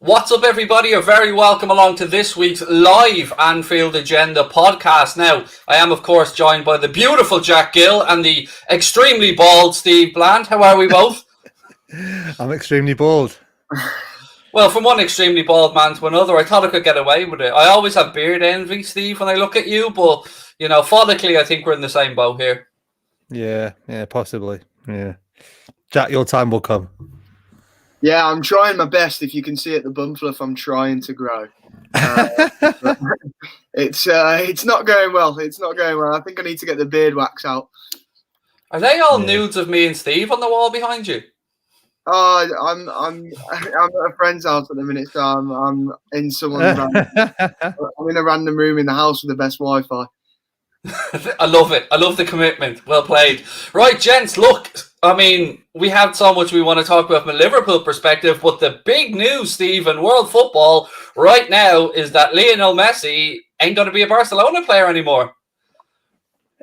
What's up, everybody? You're very welcome along to this week's live Anfield Agenda podcast. Now, I am, of course, joined by the beautiful Jack Gill and the extremely bald Steve Bland. How are we both? I'm extremely bald. Well, from one extremely bald man to another, I thought I could get away with it. I always have beard envy, Steve, when I look at you, but, you know, follically, I think we're in the same boat here. Yeah, possibly. Yeah. Jack, your time will come. Yeah, I'm trying my best. If you can see at the bum fluff, I'm trying to grow. It's not going well. It's not going well. I think I need to get the beard wax out. Are they all nudes of me and Steve on the wall behind you? Oh, I'm at a friend's house at the minute, so I'm in someone's I'm in a random room in the house with the best Wi-Fi. I love it. I love the commitment. Well played. Right, gents, look, I mean, we have so much we want to talk about from a Liverpool perspective, but the big news, Steve, in world football right now is that Lionel Messi ain't going to be a Barcelona player anymore.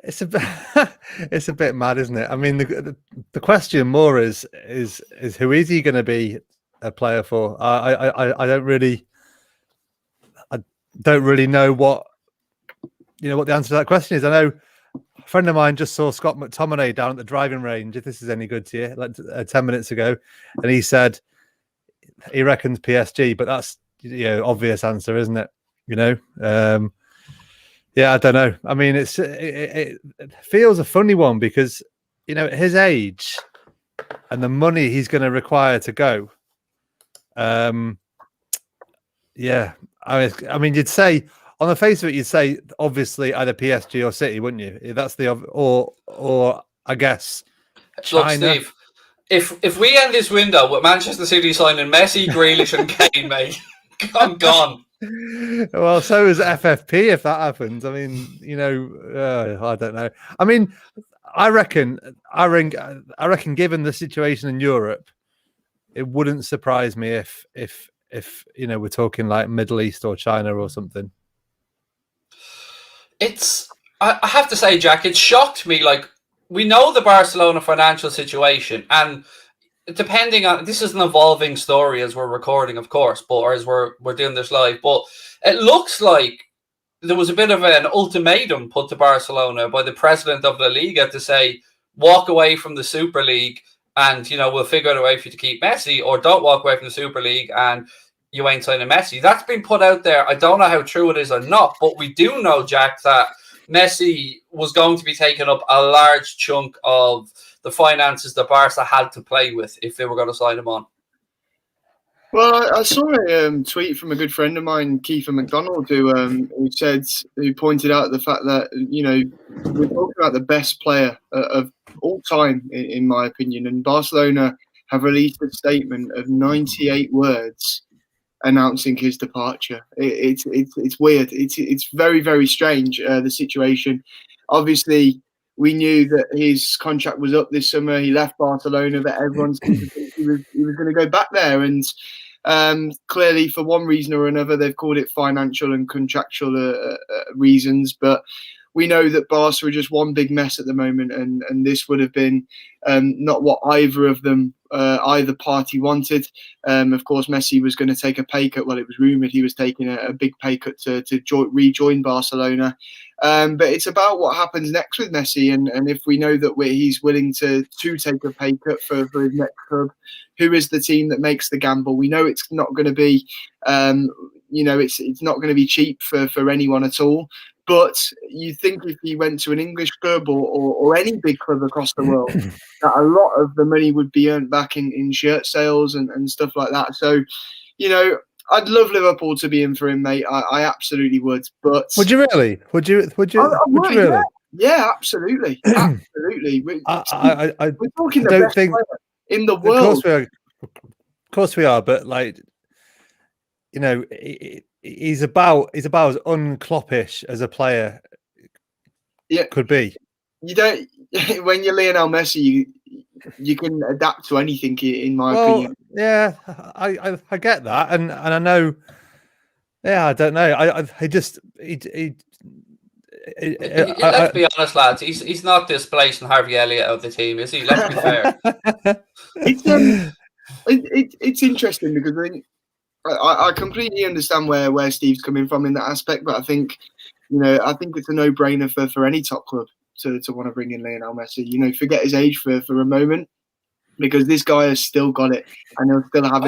It's a bit mad, isn't it? I mean, the question more is who is he going to be a player for? I don't really know what the answer to that question is. I know a friend of mine just saw Scott McTominay down at the driving range, if this is any good to you, like 10 minutes ago, and he said he reckons PSG, but that's obvious answer, isn't it? Yeah, I don't know. I mean, it feels a funny one because at his age and the money he's going to require to go. Yeah, I mean, you'd say on the face of it, you'd say obviously either PSG or City, wouldn't you? That's the or I guess China. Look, Steve, if we end this window with Manchester City signing Messi, Grealish, and Kane, mate, I'm gone. Well, so is FFP if that happens. I mean, I don't know. I mean, I reckon, given the situation in Europe, it wouldn't surprise me if we're talking like Middle East or China or something. I have to say, Jack, it shocked me. Like, we know the Barcelona financial situation, and depending on, this is an evolving story as we're recording, of course, or as we're doing this live, but it looks like there was a bit of an ultimatum put to Barcelona by the president of La Liga to say, walk away from the Super League and, we'll figure out a way for you to keep Messi, or don't walk away from the Super League and you ain't signing Messi. That's been put out there. I don't know how true it is or not, but we do know, Jack, that Messi was going to be taking up a large chunk of the finances that Barca had to play with if they were going to sign him on. Well, I saw a tweet from a good friend of mine, Kiefer McDonald, who pointed out the fact that we're talking about the best player of all time, in my opinion, and Barcelona have released a statement of 98 words announcing his departure. It's weird. It's very, very strange, the situation. Obviously, we knew that his contract was up this summer. He left Barcelona, but everyone's he was going to go back there. And clearly, for one reason or another, they've called it financial and contractual reasons. But we know that Barca are just one big mess at the moment, and this would have been not what either party wanted. Of course, Messi was going to take a pay cut. Well, it was rumoured he was taking a big pay cut to rejoin Barcelona. But it's about what happens next with Messi, and if we know that he's willing to take a pay cut for his next club, who is the team that makes the gamble? We know it's not going to be, it's not going to be cheap for anyone at all. But you think if he went to an English club or any big club across the world, that a lot of the money would be earned back in shirt sales and stuff like that. So, I'd love Liverpool to be in for him, mate. I absolutely would. But would you really? Would you really? Yeah, absolutely. Absolutely. We're talking the best player in the world. Of course we are. But he's about as un-Kloppish as a player could be. You don't. When you're Lionel Messi, you can adapt to anything, in my opinion. Yeah, I get that, and I know. Yeah, I don't know. Let's be honest, lads. He's not displacing Harvey Elliott of the team, is he? Let's be fair. It's interesting because I completely understand where Steve's coming from in that aspect, but I think it's a no-brainer for any top club to want to bring in Lionel Messi. Forget his age for a moment, because this guy has still got it, and he'll still have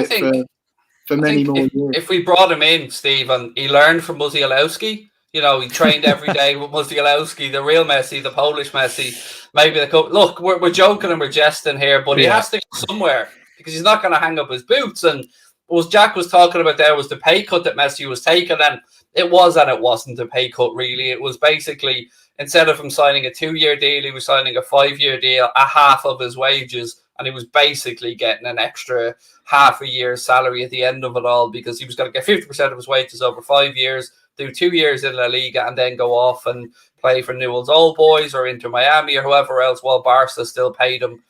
for many more years. If we brought him in, Steve, and he learned from Musialowski, he trained every day with Musialowski, the real Messi, the Polish Messi. Maybe look, we're joking and we're jesting here, but he has to go somewhere, because he's not going to hang up his boots. And what Jack was talking about there was the pay cut that Messi was taking, and it wasn't a pay cut, really. It was basically, instead of him signing a 2-year deal, he was signing a 5-year deal, a half of his wages, and he was basically getting an extra half a year's salary at the end of it all, because he was going to get 50% of his wages over 5 years, do 2 years in La Liga, and then go off and play for Newell's Old Boys or Inter Miami or whoever else, while Barca still paid him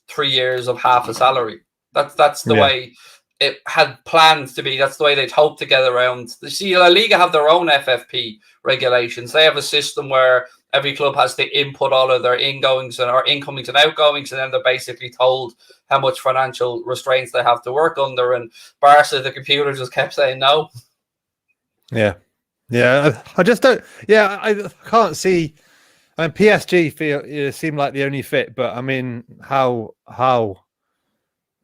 3 years of half a salary. That's the way it had planned to be. That's the way they'd hoped to get around. See, La Liga have their own FFP regulations. They have a system where every club has to input all of their incomings and outgoings, and then they're basically told how much financial restraints they have to work under. And Barca, the computer just kept saying no. Yeah. I just don't. Yeah, I can't see. I mean, PSG seem like the only fit, but I mean, how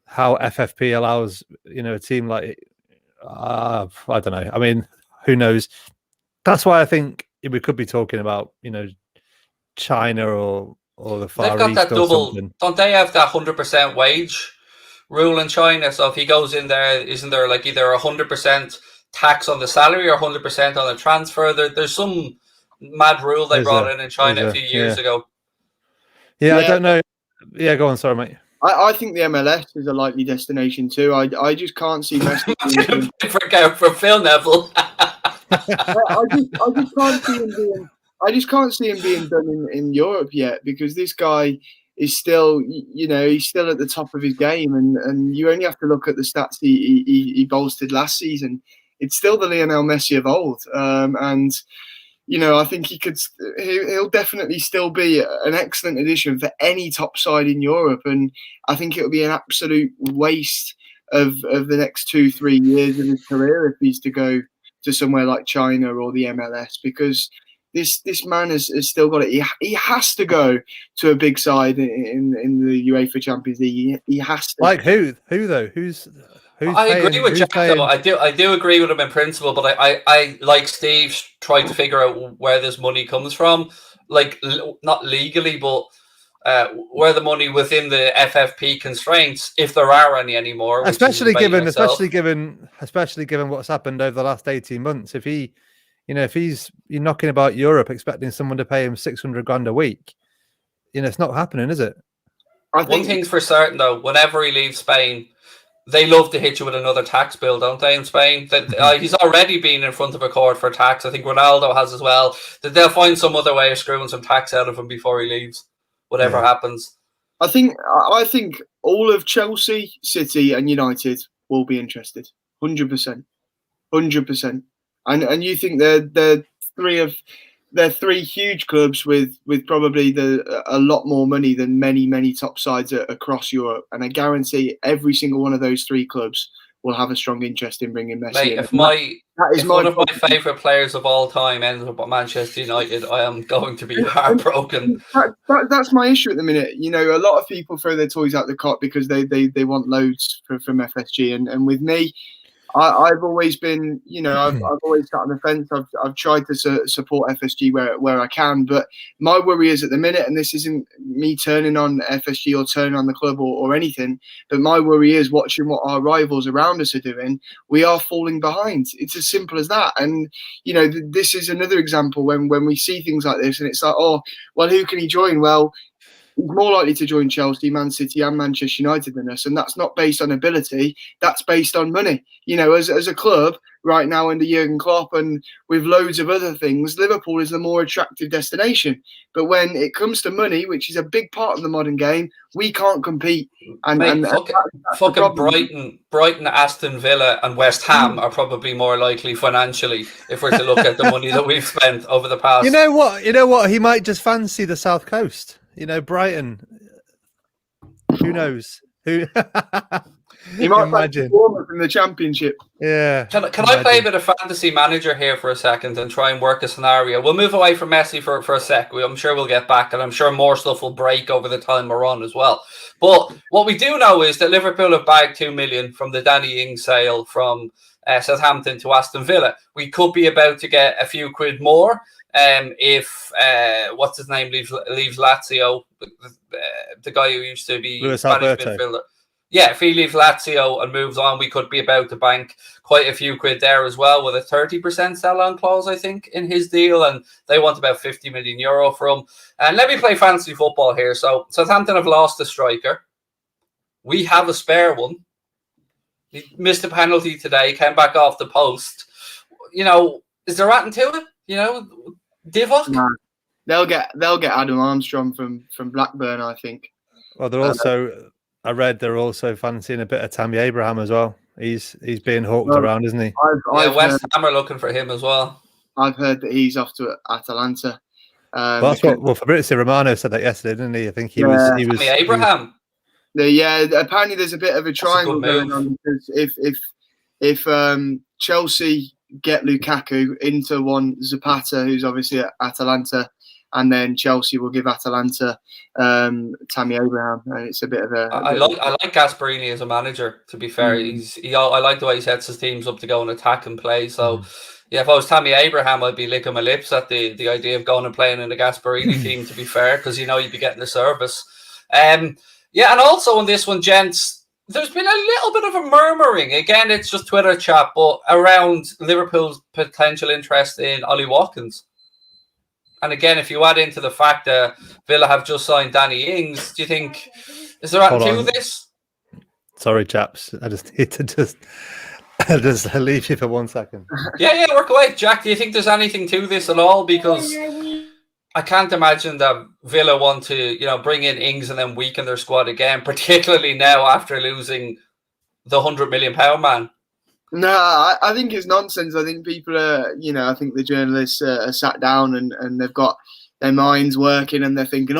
FFP allows a team like I don't know. I mean, who knows? That's why I think we could be talking about China or the Far East. They've got that double. Something. Don't they have that 100% wage rule in China? So if he goes in there, isn't there like either 100% tax on the salary or 100% on the transfer? There's some mad rule they brought in China a few years ago. Yeah, I don't know. Yeah, go on. Sorry, mate. I think the MLS is a likely destination too. I just can't see Messi. for Phil Neville. I just can't see him being done in Europe yet, because this guy is still, he's still at the top of his game, and you only have to look at the stats he bolstered last season. It's still the Lionel Messi of old, and I think he'll definitely still be an excellent addition for any top side in Europe, and I think it'll be an absolute waste of the next 2-3 years of his career if he's to go to somewhere like China or the MLS, because this man has still got it. He has to go to a big side in the UEFA Champions League. He has to. Like who though? Who's I agree with Jack though. I do agree with him in principle, but I like Steve tried to figure out where this money comes from, like not legally, but where the money within the FFP constraints, if there are any anymore. Especially given what's happened over the last 18 months. If he's knocking about Europe expecting someone to pay him 600 grand a week, it's not happening, is it? One thing's for certain though, whenever he leaves Spain, they love to hit you with another tax bill, don't they, in Spain? He's already been in front of a court for tax. I think Ronaldo has as well. That they'll find some other way of screwing some tax out of him before he leaves, whatever happens. I think all of Chelsea, City and United will be interested. 100%. And you think they're three huge clubs with probably a lot more money than many top sides across Europe, and I guarantee every single one of those three clubs will have a strong interest in bringing Messi in. If one of my favourite players of all time ends up at Manchester United, I am going to be heartbroken. That's my issue at the minute. A lot of people throw their toys out the cot because they want loads from FSG, and with me, I've always been, I've always sat on the fence. I've tried to support FSG where I can, but my worry is at the minute, and this isn't me turning on FSG or turning on the club or anything, but my worry is watching what our rivals around us are doing. We are falling behind. It's as simple as that. And, this is another example when we see things like this and it's like, oh, well, who can he join? Well, he's more likely to join Chelsea, Man City and Manchester United than us. And that's not based on ability. That's based on money. As a club right now under Jurgen Klopp and with loads of other things, Liverpool is the more attractive destination. But when it comes to money, which is a big part of the modern game, we can't compete. Fucking Brighton, Aston Villa and West Ham are probably more likely financially if we're to look at the money that we've spent over the past. You know what? He might just fancy the South Coast. Brighton. Who knows? He might Imagine. perform in the Championship. Yeah. Can I play a bit of fantasy manager here for a second and try and work a scenario? We'll move away from Messi for a sec. I'm sure we'll get back, and I'm sure more stuff will break over the time we're on as well. But what we do know is that Liverpool have bagged 2 million from the Danny Ings sale from Southampton to Aston Villa. We could be about to get a few quid more if what's his name leaves Lazio, the guy who used to be Luis Spanish Alberto. midfielder. Yeah, if he leaves Lazio and moves on, we could be about to bank quite a few quid there as well, with a 30% sell-on clause, I think, in his deal, and they want about 50 million euro from. And let me play fantasy football here. So Southampton have lost a striker. We have a spare one. He missed a penalty today, came back off the post. You know, is there anything to it? You know, Divock? Nah. They'll get Adam Armstrong from Blackburn, I think. Well, they're also. I read they're also fancying a bit of Tammy Abraham as well. He's being hawked around, isn't he? West Ham are looking for him as well. I've heard that he's off to Atalanta. Well, that's what Fabrizio Romano said that yesterday, didn't he? I think he was. Tammy Abraham. Apparently there's a bit of a triangle going on, because if Chelsea get Lukaku, Inter want Zapata, who's obviously at Atalanta, and then Chelsea will give Atalanta Tammy Abraham, and it's a bit of a. I like Gasperini as a manager. To be fair, I like the way he sets his teams up to go and attack and play. So, yeah, if I was Tammy Abraham, I'd be licking my lips at the idea of going and playing in the Gasperini team. To be fair, because you'd be getting the service. Yeah, and also on this one, gents, there's been a little bit of a murmuring. Again, it's just Twitter chat, but around Liverpool's potential interest in Ollie Watkins. And again, if you add into the fact that Villa have just signed Danny Ings, do you think, is there anything to this? Sorry, chaps. I just need to just leave you for 1 second. Yeah, work away. Jack, do you think there's anything to this at all? Because I can't imagine that Villa want to, bring in Ings and then weaken their squad again, particularly now after losing the £100 million man. No, I think it's nonsense. I think people are, I think the journalists are sat down and they've got their minds working and they're thinking,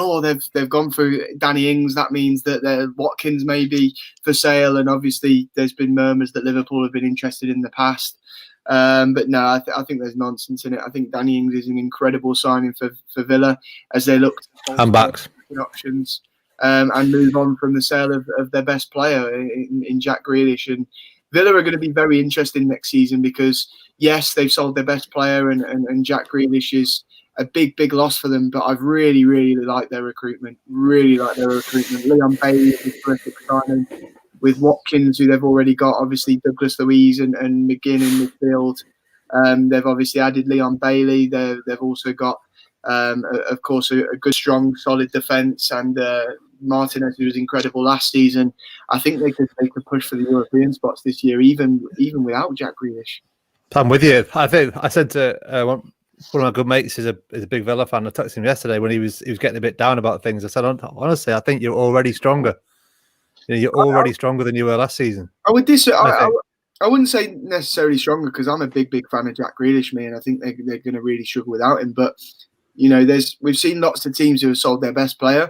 they've gone through Danny Ings. That means that Watkins may be for sale. And obviously there's been murmurs that Liverpool have been interested in the past. But no, I think there's nonsense in it. I think Danny Ings is an incredible signing for Villa as they look to backs options and move on from the sale of their best player in Jack Grealish. And Villa are going to be very interesting next season because, yes, they've sold their best player and Jack Grealish is a big, big loss for them. But I've really, really liked their recruitment. Leon Bailey is a terrific signing with Watkins, who they've already got, obviously, Douglas Luiz and McGinn in midfield. They've obviously added Leon Bailey. They've also got, of course, a good, strong, solid defence and Martinez, who was incredible last season. I think they could push for the European spots this year, even without Jack Grealish. I'm with you. I think I said to one of my good mates is a big Villa fan. I texted him yesterday when he was getting a bit down about things. I said, honestly, I think you're already stronger. You're already stronger than you were last season. I wouldn't say necessarily stronger because I'm a big fan of Jack Grealish, and I think they're going to really struggle without him. But we've seen lots of teams who have sold their best player,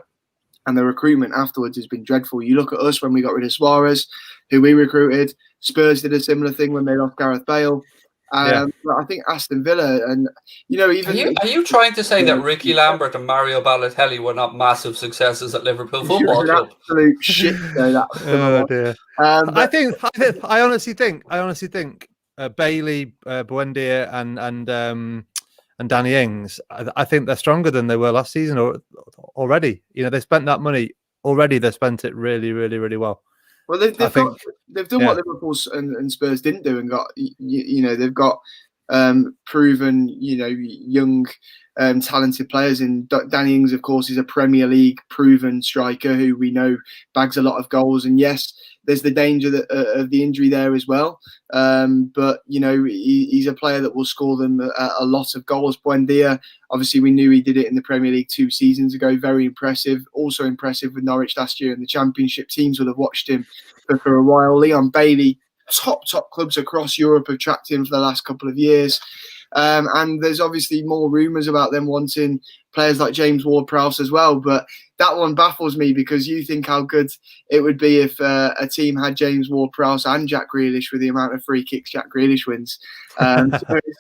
and the recruitment afterwards has been dreadful. You look at us when we got rid of Suarez, who we recruited. Spurs did a similar thing when they lost Gareth Bale. But I think Aston Villa and even are you trying to say that Ricky Lambert and Mario Balotelli were not massive successes at Liverpool Football Club? Absolute shit. Oh dear. I honestly think Bailey, Buendia, and Danny Ings. I think they're stronger than they were last season already. They spent that money already. They spent it really, really, really well. Well, they've done what Liverpool and Spurs didn't do, and got they've got proven young talented players. And Danny Ings, of course, is a Premier League proven striker who we know bags a lot of goals. And yes, there's the danger of the injury there as well. But he's a player that will score them a lot of goals. Buendia, obviously, we knew he did it in the Premier League 2 seasons ago. Very impressive. Also impressive with Norwich last year in the Championship. Teams will have watched him for a while. Leon Bailey, top clubs across Europe have tracked him for the last couple of years. And there's obviously more rumours about them wanting players like James Ward-Prowse as well. But that one baffles me because you think how good it would be if a team had James Ward-Prowse and Jack Grealish with the amount of free kicks Jack Grealish wins. So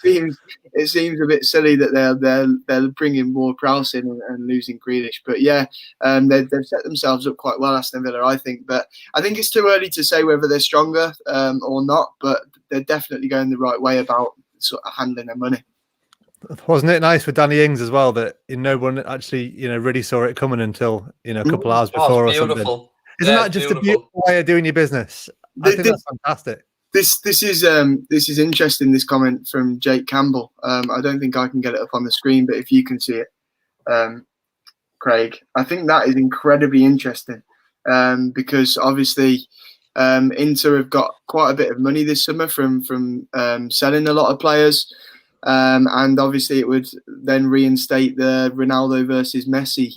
it seems a bit silly that they're bringing Ward-Prowse in and losing Grealish. But yeah, they've set themselves up quite well, Aston Villa, I think. But I think it's too early to say whether they're stronger or not. But they're definitely going the right way about sort of handling their money. Wasn't it nice for Danny Ings as well that no one actually, really saw it coming until, a couple of hours before or something. Isn't that just a beautiful way of doing your business? I think that's fantastic. This is interesting, this comment from Jake Campbell. I don't think I can get it up on the screen, but if you can see it, Craig, I think that is incredibly interesting because obviously Inter have got quite a bit of money this summer from selling a lot of players. And obviously it would then reinstate the Ronaldo versus Messi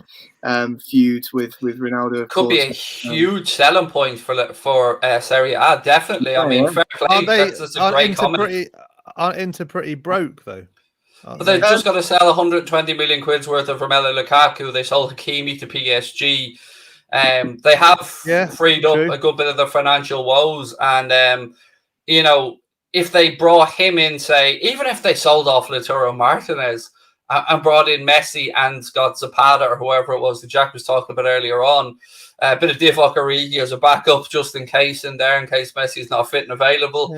feud with Ronaldo. Could be a huge selling point for Serie A, definitely. I mean, fair play. That's a great comment. Aren't Inter pretty broke though? But they've just got to sell 120 million quid's worth of Romelu Lukaku. They sold Hakimi to PSG. They have freed up a good bit of the financial woes, and if they brought him in, say, even if they sold off Lautaro Martinez and brought in Messi and got Zapata or whoever it was that Jack was talking about earlier on, a bit of Divock Origi as a backup just in case Messi's not fit and available.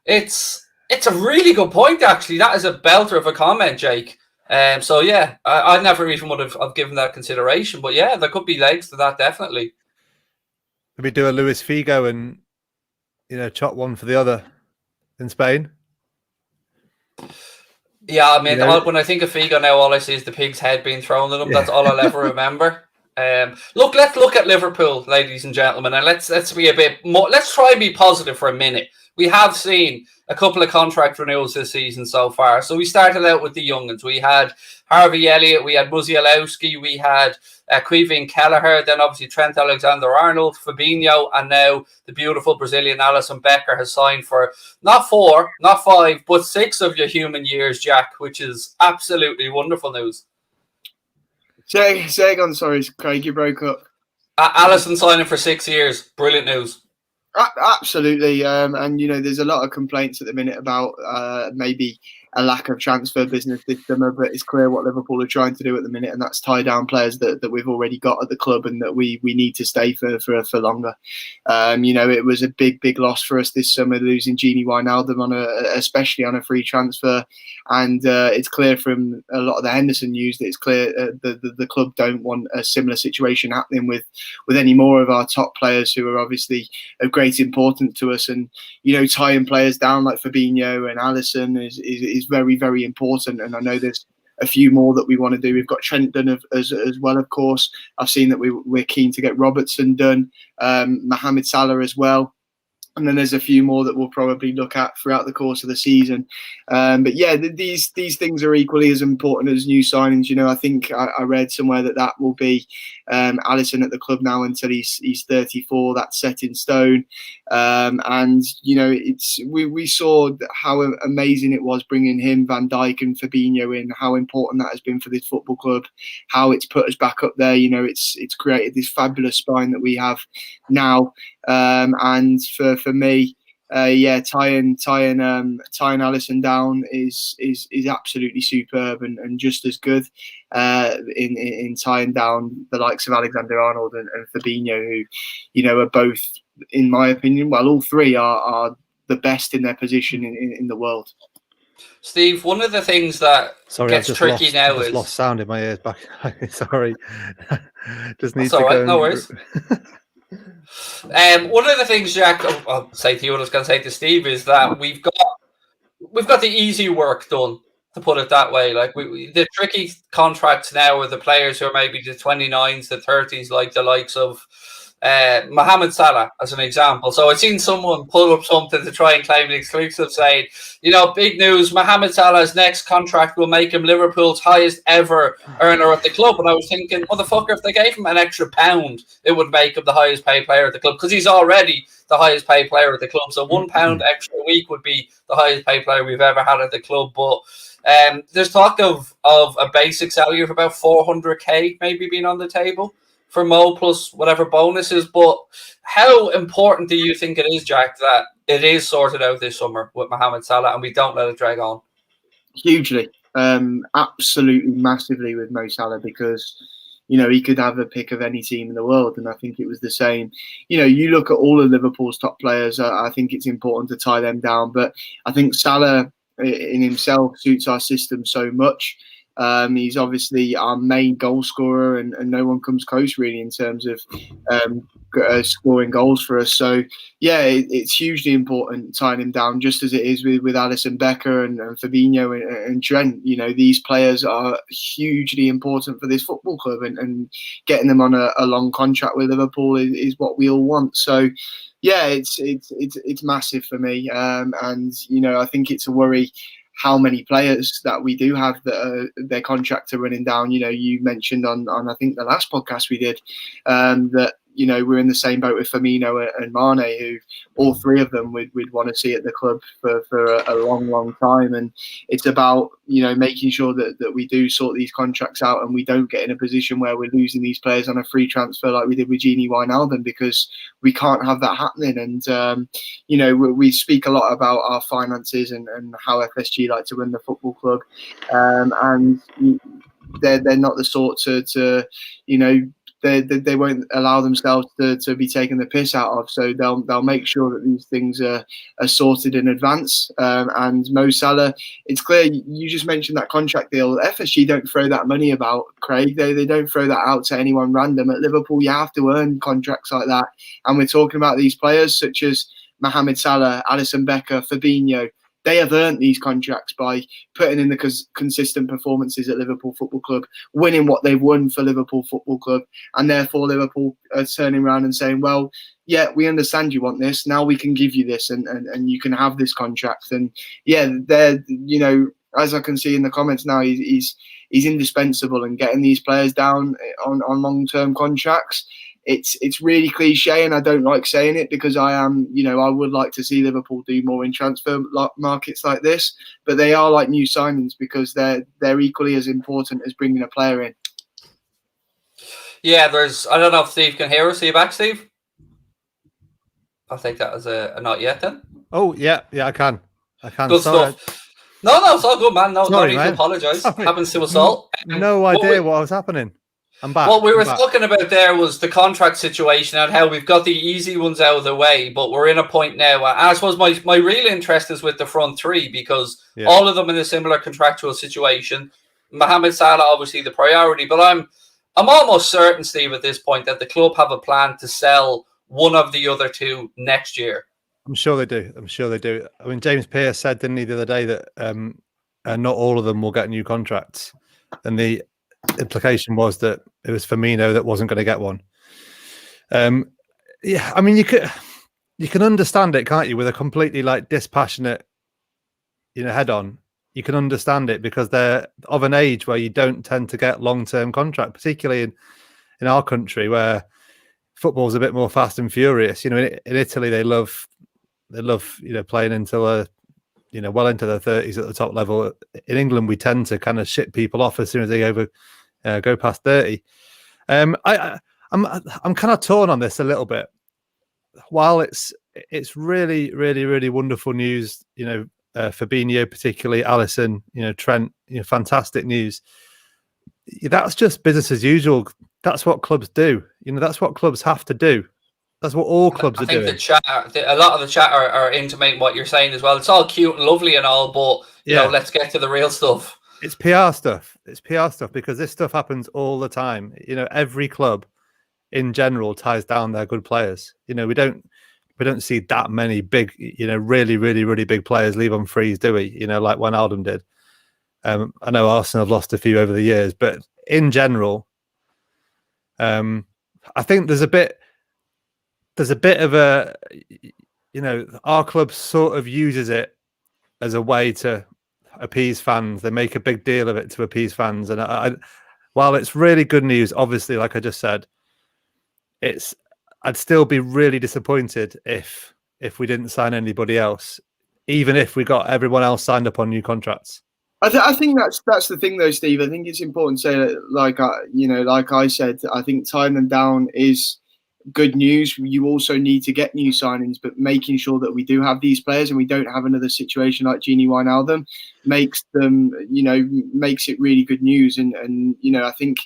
It's a really good point, actually. That is a belter of a comment, Jake. So yeah, I never even would have given that consideration, but yeah, there could be legs to that, definitely. Maybe do a Luis Figo and chop one for the other in Spain. Yeah, I mean, when I think of Figo now, all I see is the pig's head being thrown at him. That's all I'll ever remember. Let's look at Liverpool, ladies and gentlemen, and let's be a bit more. Let's try and be positive for a minute. We have seen a couple of contract renewals this season so far. So we started out with the young'uns. We had Harvey Elliott, we had Musialowski, we had Quivin Kelleher, then obviously Trent Alexander-Arnold, Fabinho, and now the beautiful Brazilian Alisson Becker has signed for not 4, not 5, but 6 of your human years, Jack, which is absolutely wonderful news. Say again, sorry, Craig, you broke up. Alisson signing for 6 years, brilliant news. Absolutely, and there's a lot of complaints at the minute about maybe a lack of transfer business this summer, but it's clear what Liverpool are trying to do at the minute, and that's tie down players that we've already got at the club and that we need to stay for longer. It was a big loss for us this summer losing Gini Wijnaldum especially on a free transfer, and it's clear from a lot of the Henderson news that it's clear the club don't want a similar situation happening with any more of our top players who are obviously of great importance to us, and tying players down like Fabinho and Alisson is very, very important. And I know there's a few more that we want to do. We've got Trent done as well, of course. I've seen that we're keen to get Robertson done, Mohamed Salah as well. And then there's a few more that we'll probably look at throughout the course of the season. But yeah, these things are equally as important as new signings. I think I read somewhere that will be Alisson at the club now until he's 34. That's set in stone. And we saw how amazing it was bringing him, Van Dijk and Fabinho in. How important that has been for this football club. How it's put us back up there. It's created this fabulous spine that we have now. And for me, tying Alisson down is absolutely superb and just as good in tying down the likes of Alexander-Arnold and Fabinho, who are both, in my opinion, well, all three are the best in their position in the world. Steve, one of the things that gets tricky now is lost sound in my ears back. Sorry, just need That's to all right, go. No worries. One of the things, Jack, I'll say to you, what I was going to say to Steve, is that we've got the easy work done, to put it that way. Like the tricky contracts now are the players who are maybe the 29s, the 30s, like the likes of Mohamed Salah as an example. So I've seen someone pull up something to try and claim an exclusive saying, big news, Mohamed Salah's next contract will make him Liverpool's highest ever earner at the club. And I was thinking, motherfucker, if they gave him an extra £1, it would make him the highest paid player at the club, because he's already the highest paid player at the club. So £1 extra a week would be the highest paid player we've ever had at the club. But there's talk of a basic salary of about 400k maybe being on the table for Mo, plus whatever bonuses. But how important do you think it is, Jack, that it is sorted out this summer with Mohamed Salah and we don't let it drag on? Hugely, absolutely massively with Mo Salah, because he could have a pick of any team in the world, and I think it was the same. You look at all of Liverpool's top players, I think it's important to tie them down, but I think Salah in himself suits our system so much. He's obviously our main goal scorer, and no one comes close really in terms of scoring goals for us. So yeah, it's hugely important tying him down, just as it is with Alisson Becker and Fabinho and Trent. These players are hugely important for this football club, and getting them on a long contract with Liverpool is what we all want. So yeah, it's massive for me, and I think it's a worry how many players that we do have that their contracts are running down. You mentioned on I think the last podcast we did that we're in the same boat with Firmino and Mane, who all three of them we'd want to see at the club for a long time. And it's about making sure that we do sort these contracts out, and we don't get in a position where we're losing these players on a free transfer like we did with Gini Wijnaldum, because we can't have that happening. And we speak a lot about our finances and how FSG like to run the football club, and they're not the sort to they won't allow themselves to be taken the piss out of. So they'll make sure that these things are sorted in advance. And Mo Salah, it's clear, you just mentioned that contract deal. FSG don't throw that money about, Craig. They don't throw that out to anyone random. At Liverpool, you have to earn contracts like that. And we're talking about these players such as Mohamed Salah, Alisson Becker, Fabinho. They have earned these contracts by putting in the consistent performances at Liverpool Football Club, winning what they've won for Liverpool Football Club, and therefore Liverpool are turning around and saying, well, yeah, we understand you want this. Now we can give you this, and you can have this contract. And yeah, they're, as I can see in the comments now, he's indispensable, and getting these players down on long-term contracts. It's really cliche, and I don't like saying it, because I would like to see Liverpool do more in transfer markets like this, but they are like new signings, because they're equally as important as bringing a player in. Yeah, I don't know if Steve can hear us. Are you back, Steve? I'll take that as a not yet then. Oh, yeah, I can. Good stuff. No, it's all good, man. No need to apologise. Happens to us all. No idea what was happening. I'm back. What we were talking about there was the contract situation and how we've got the easy ones out of the way, but we're in a point now. And I suppose my real interest is with the front three, because all of them in a similar contractual situation. Mohamed Salah, obviously the priority, but I'm almost certain, Steve, at this point that the club have a plan to sell one of the other two next year. I'm sure they do. I mean, James Pearce said, didn't he, the other day that not all of them will get new contracts, and the implication was that it was Firmino that wasn't going to get one. Yeah, I mean, you can understand it, can't you? With a completely dispassionate, head on, you can understand it, because they're of an age where you don't tend to get long-term contract, particularly in our country where football's a bit more fast and furious. In Italy they love playing until well into their 30s at the top level. In England, we tend to kind of ship people off as soon as they go past 30. I'm kind of torn on this a little bit. While it's really, really, really wonderful news, Fabinho particularly, Alisson, Trent, fantastic news. That's just business as usual. That's what clubs do. That's what clubs have to do. That's what all clubs are doing. I think a lot of the chat are intimating what you're saying as well. It's all cute and lovely and all, but let's get to the real stuff. It's PR stuff. It's PR stuff, because this stuff happens all the time. Every club in general ties down their good players. We don't see that many big, really, really, really big players leave on frees, do we? Like Wijnaldum did. I know Arsenal have lost a few over the years, but in general, I think there's a bit there's a bit of a, our club sort of uses it as a way to appease fans. They make a big deal of it to appease fans. And while it's really good news, obviously, like I just said, I'd still be really disappointed if we didn't sign anybody else, even if we got everyone else signed up on new contracts. I think that's the thing, though, Steve. I think it's important to say that, like I said, I think tying them down is good news. You also need to get new signings, but making sure that we do have these players and we don't have another situation like Gini Wijnaldum makes it really good news. And I think,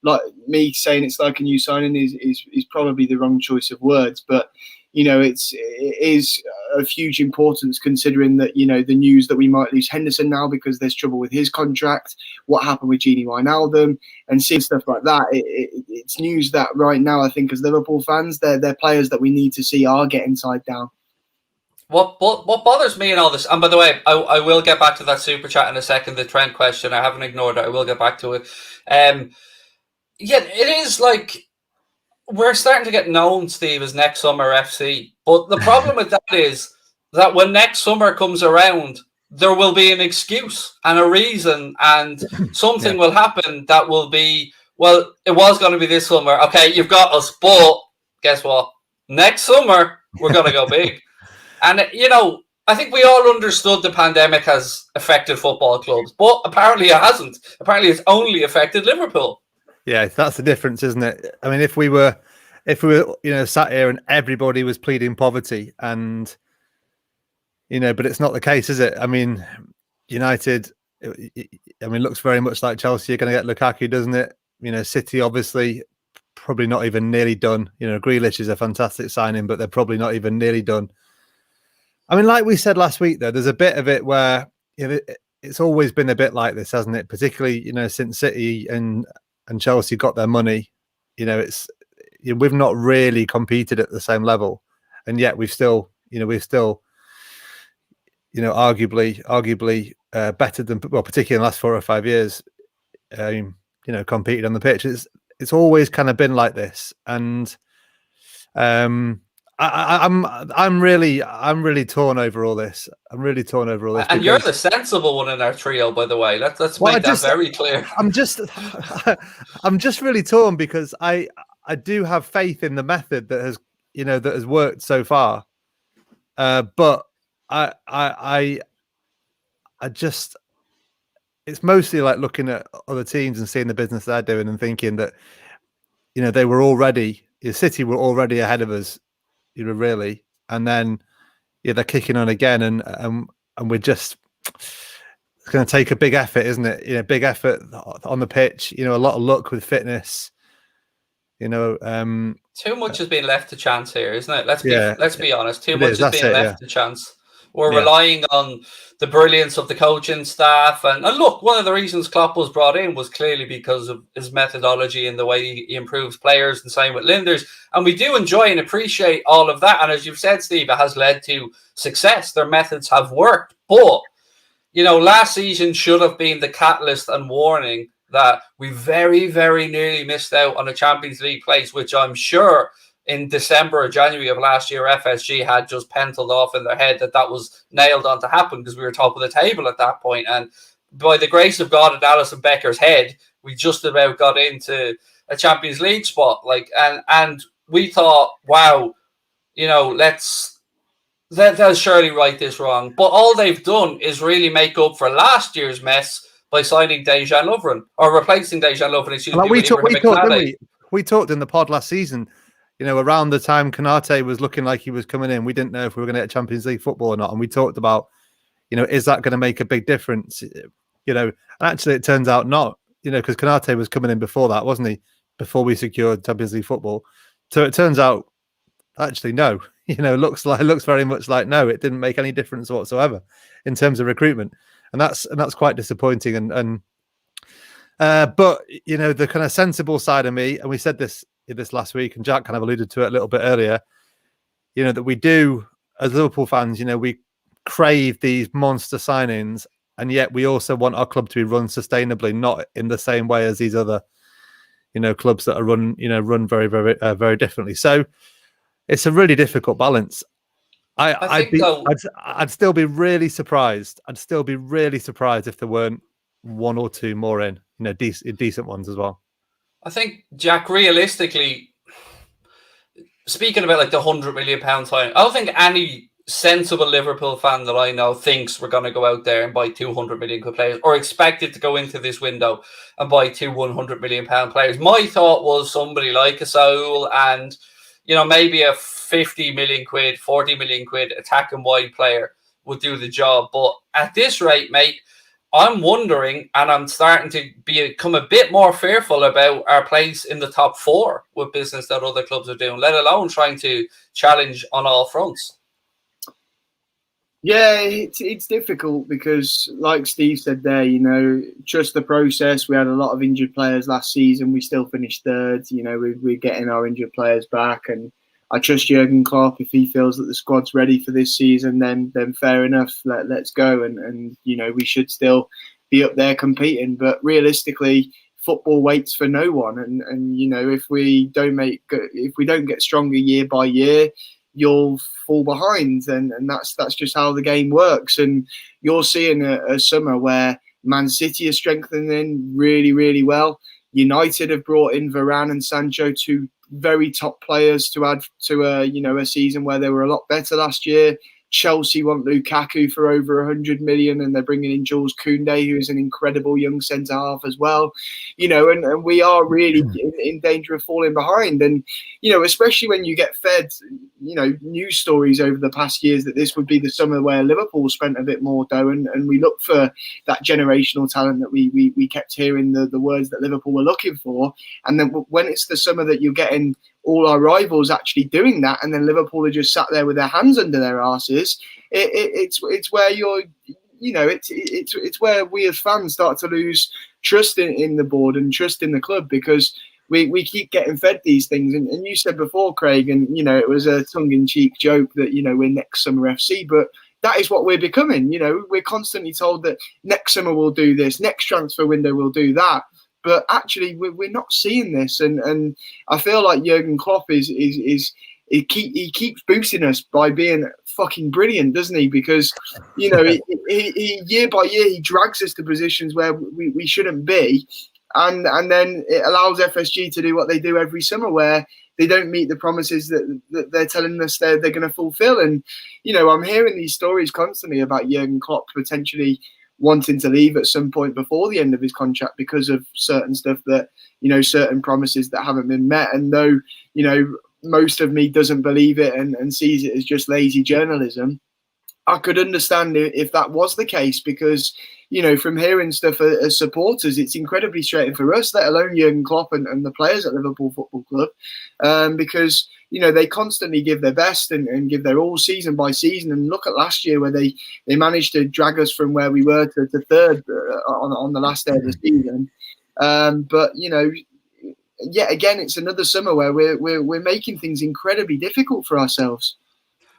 like me saying it's like a new signing is probably the wrong choice of words, but it is of huge importance, considering that the news that we might lose Henderson now because there's trouble with his contract, what happened with Gini Wijnaldum, and seeing stuff like that. It's news that right now, I think, as Liverpool fans, they're players that we need to see are getting tied down. What bothers me in all this, and by the way, I will get back to that super chat in a second, the Trent question. I haven't ignored it. I will get back to it. Yeah, it is like, we're starting to get known, Steve, as next summer FC. But the problem with that is that when next summer comes around, there will be an excuse and a reason, and something will happen that will be, well, it was going to be this summer. Okay, you've got us, but guess what? Next summer, we're going to go big. And, I think we all understood the pandemic has affected football clubs, but apparently it hasn't. Apparently it's only affected Liverpool. Yeah, that's the difference, isn't it? I mean, if we were, sat here and everybody was pleading poverty, and but it's not the case, is it? I mean, United, looks very much like Chelsea are going to get Lukaku, doesn't it? City obviously probably not even nearly done. Grealish is a fantastic signing, but they're probably not even nearly done. I mean, like we said last week, though, there's a bit of it where it's always been a bit like this, hasn't it? Particularly, since City and Chelsea got their money, we've not really competed at the same level, and yet we've still arguably better than, well, particularly in the last 4 or 5 years, competed on the pitch. It's always kind of been like this, and I'm really torn over all this. And you're the sensible one in our trio, by the way. Let's make that very clear. I'm just really torn because I do have faith in the method that has worked so far. But I just, it's mostly like looking at other teams and seeing the business they're doing and thinking that they were already, City were already ahead of us. Really, and then they're kicking on again, and we're just, it's going to take a big effort, isn't it? Big effort on the pitch. A lot of luck with fitness. Too much has been left to chance here, isn't it? Let's be honest. Too much has been left to chance. We're relying on the brilliance of the coaching staff. And look, one of the reasons Klopp was brought in was clearly because of his methodology and the way he improves players, and same with Linders. And we do enjoy and appreciate all of that. And as you've said, Steve, it has led to success. Their methods have worked. But, last season should have been the catalyst and warning that we very, very nearly missed out on a Champions League place, which I'm sure in December or January of last year, FSG had just penciled off in their head that was nailed on to happen because we were top of the table at that point. And by the grace of God and Alison Becker's head, we just about got into a Champions League spot. And we thought, wow, they'll surely right this wrong. But all they've done is really make up for last year's mess by signing Dejan Lovren, or replacing Dejan Lovren. We talked in the pod last season. Around the time Konate was looking like he was coming in, we didn't know if we were going to get Champions League football or not. And we talked about, is that going to make a big difference? And actually it turns out not, because Konate was coming in before that, wasn't he? Before we secured Champions League football. So it turns out, actually, no, looks very much like no, it didn't make any difference whatsoever in terms of recruitment. And that's quite disappointing. But, the kind of sensible side of me, and we said this last week, and Jack kind of alluded to it a little bit earlier, that we do, as Liverpool fans, we crave these monster signings, and yet we also want our club to be run sustainably, not in the same way as these other, clubs that are run very, very, very differently. So it's a really difficult balance. I'd still be really surprised. I'd still be really surprised if there weren't one or two more in, decent ones as well. I think, Jack, realistically, speaking about like the £100 million signing, I don't think any sensible Liverpool fan that I know thinks we're going to go out there and buy 200 million players or expected to go into this window and buy two £100 million players. My thought was somebody like a Saul and, maybe a 50 million quid, 40 million quid attacking wide player would do the job. But at this rate, mate, I'm wondering, and I'm starting to become a bit more fearful about our place in the top four with business that other clubs are doing, let alone trying to challenge on all fronts. Yeah, it's difficult because, like Steve said there, trust the process. We had a lot of injured players last season. We still finished third. We're getting our injured players back, and I trust Jurgen Klopp. If he feels that the squad's ready for this season, then fair enough. Let's go, and we should still be up there competing. But realistically, football waits for no one, and if we don't get stronger year by year, you'll fall behind, and that's just how the game works. And you're seeing a summer where Man City are strengthening really, really well. United have brought in Varane and Sancho, two very top players to add to a season where they were a lot better last year. Chelsea want Lukaku for over 100 million, and they're bringing in Jules Koundé, who is an incredible young centre half as well. And we are really in danger of falling behind. And especially when you get fed news stories over the past years that this would be the summer where Liverpool spent a bit more dough, and we look for that generational talent that we kept hearing the words that Liverpool were looking for. And then when it's the summer that you're getting all our rivals actually doing that, and then Liverpool are just sat there with their hands under their arses, it's where it's where we as fans start to lose trust in the board and trust in the club, because we keep getting fed these things. And you said before, Craig, and it was a tongue-in-cheek joke that we're next summer FC, but that is what we're becoming. We're constantly told that next summer we'll do this, next transfer window we'll do that. But actually, we're not seeing this, and I feel like Jurgen Klopp he keeps boosting us by being fucking brilliant, doesn't he? Because he year by year he drags us to positions where we shouldn't be, and then it allows FSG to do what they do every summer, where they don't meet the promises that they're telling us they're going to fulfill. And I'm hearing these stories constantly about Jurgen Klopp potentially wanting to leave at some point before the end of his contract because of certain stuff that, certain promises that haven't been met. And though, most of me doesn't believe it and sees it as just lazy journalism, I could understand if that was the case, because, from hearing stuff as supporters, it's incredibly frustrating for us, let alone Jurgen Klopp and the players at Liverpool Football Club, because they constantly give their best and give their all season by season. And look at last year where they managed to drag us from where we were to third on the last day of the season. But yet again, it's another summer where we're making things incredibly difficult for ourselves.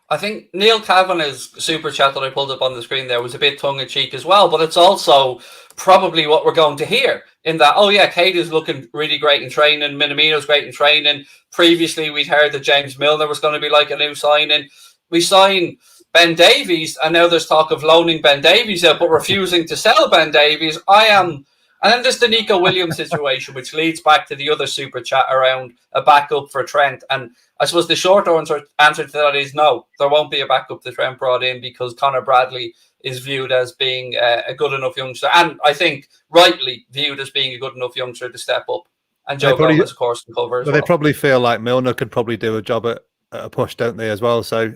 I think Neil Kavanagh's super chat that I pulled up on the screen there was a bit tongue-in-cheek as well, but it's also probably what we're going to hear in that, oh yeah, Kate is looking really great in training, Minamino's great in training. Previously, we'd heard that James Milner was going to be like a new signing. We signed Ben Davies, and now there's talk of loaning Ben Davies out, but refusing to sell Ben Davies. And then there's the Nico Williams situation, which leads back to the other super chat around a backup for Trent. And I suppose the short answer to that is no, there won't be a backup to Trent brought in, because Conor Bradley is viewed as being a good enough youngster, and I think rightly viewed as being a good enough youngster to step up. And Joe Gomez, of course, can cover as well. They probably feel like Milner could probably do a job at a push, don't they, as well? So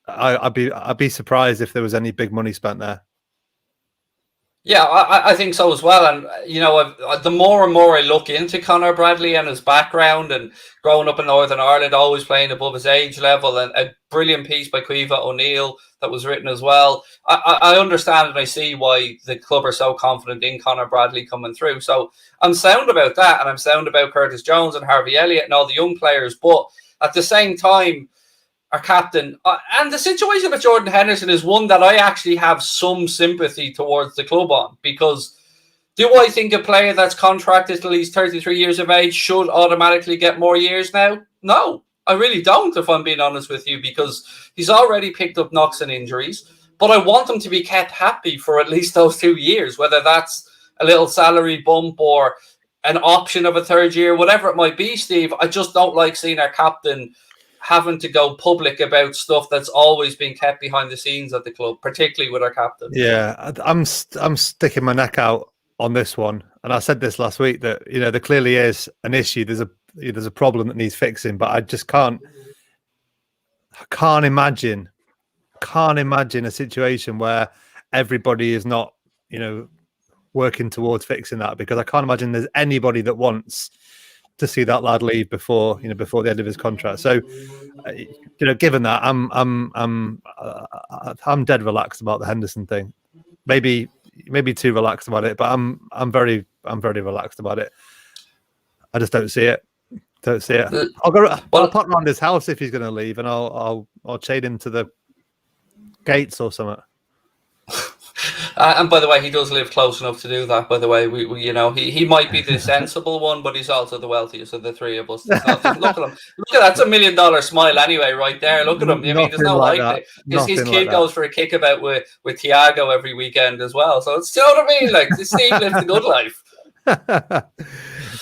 I'd be surprised if there was any big money spent there. Yeah, I think so as well. And, the more and more I look into Conor Bradley and his background, and growing up in Northern Ireland, always playing above his age level, and a brilliant piece by Caoimhe O'Neill that was written as well. I understand and I see why the club are so confident in Conor Bradley coming through. So I'm sound about that, and I'm sound about Curtis Jones and Harvey Elliott and all the young players. But at the same time, our captain, and the situation with Jordan Henderson is one that I actually have some sympathy towards the club on, because do I think a player that's contracted till he's 33 years of age should automatically get more years now? No, I really don't, if I'm being honest with you, because he's already picked up knocks and injuries. But I want him to be kept happy for at least those 2 years, whether that's a little salary bump or an option of a third year, whatever it might be, Steve. I just don't like seeing our captain having to go public about stuff that's always been kept behind the scenes at the club, particularly with our captain. Yeah, I'm sticking my neck out on this one, and I said this last week that there clearly is an issue. There's a problem that needs fixing, but I just can't imagine a situation where everybody is not working towards fixing that, because I can't imagine there's anybody that wants to see that lad leave before the end of his contract. So given that, I'm dead relaxed about the Henderson thing. Maybe too relaxed about it, but I'm very relaxed about it. I just don't see it. I'll pop around his house if he's going to leave, and I'll chain him to the gates or something. And by the way, he does live close enough to do that. By the way, we he might be the sensible one, but he's also the wealthiest of the three of us. Look at him. Look at that. That's $1 million smile anyway, right there. Look at him. I mean, there's no like his kid goes for a kickabout with Thiago every weekend as well. So it's, you know what I mean? Like, Steve lives the good life.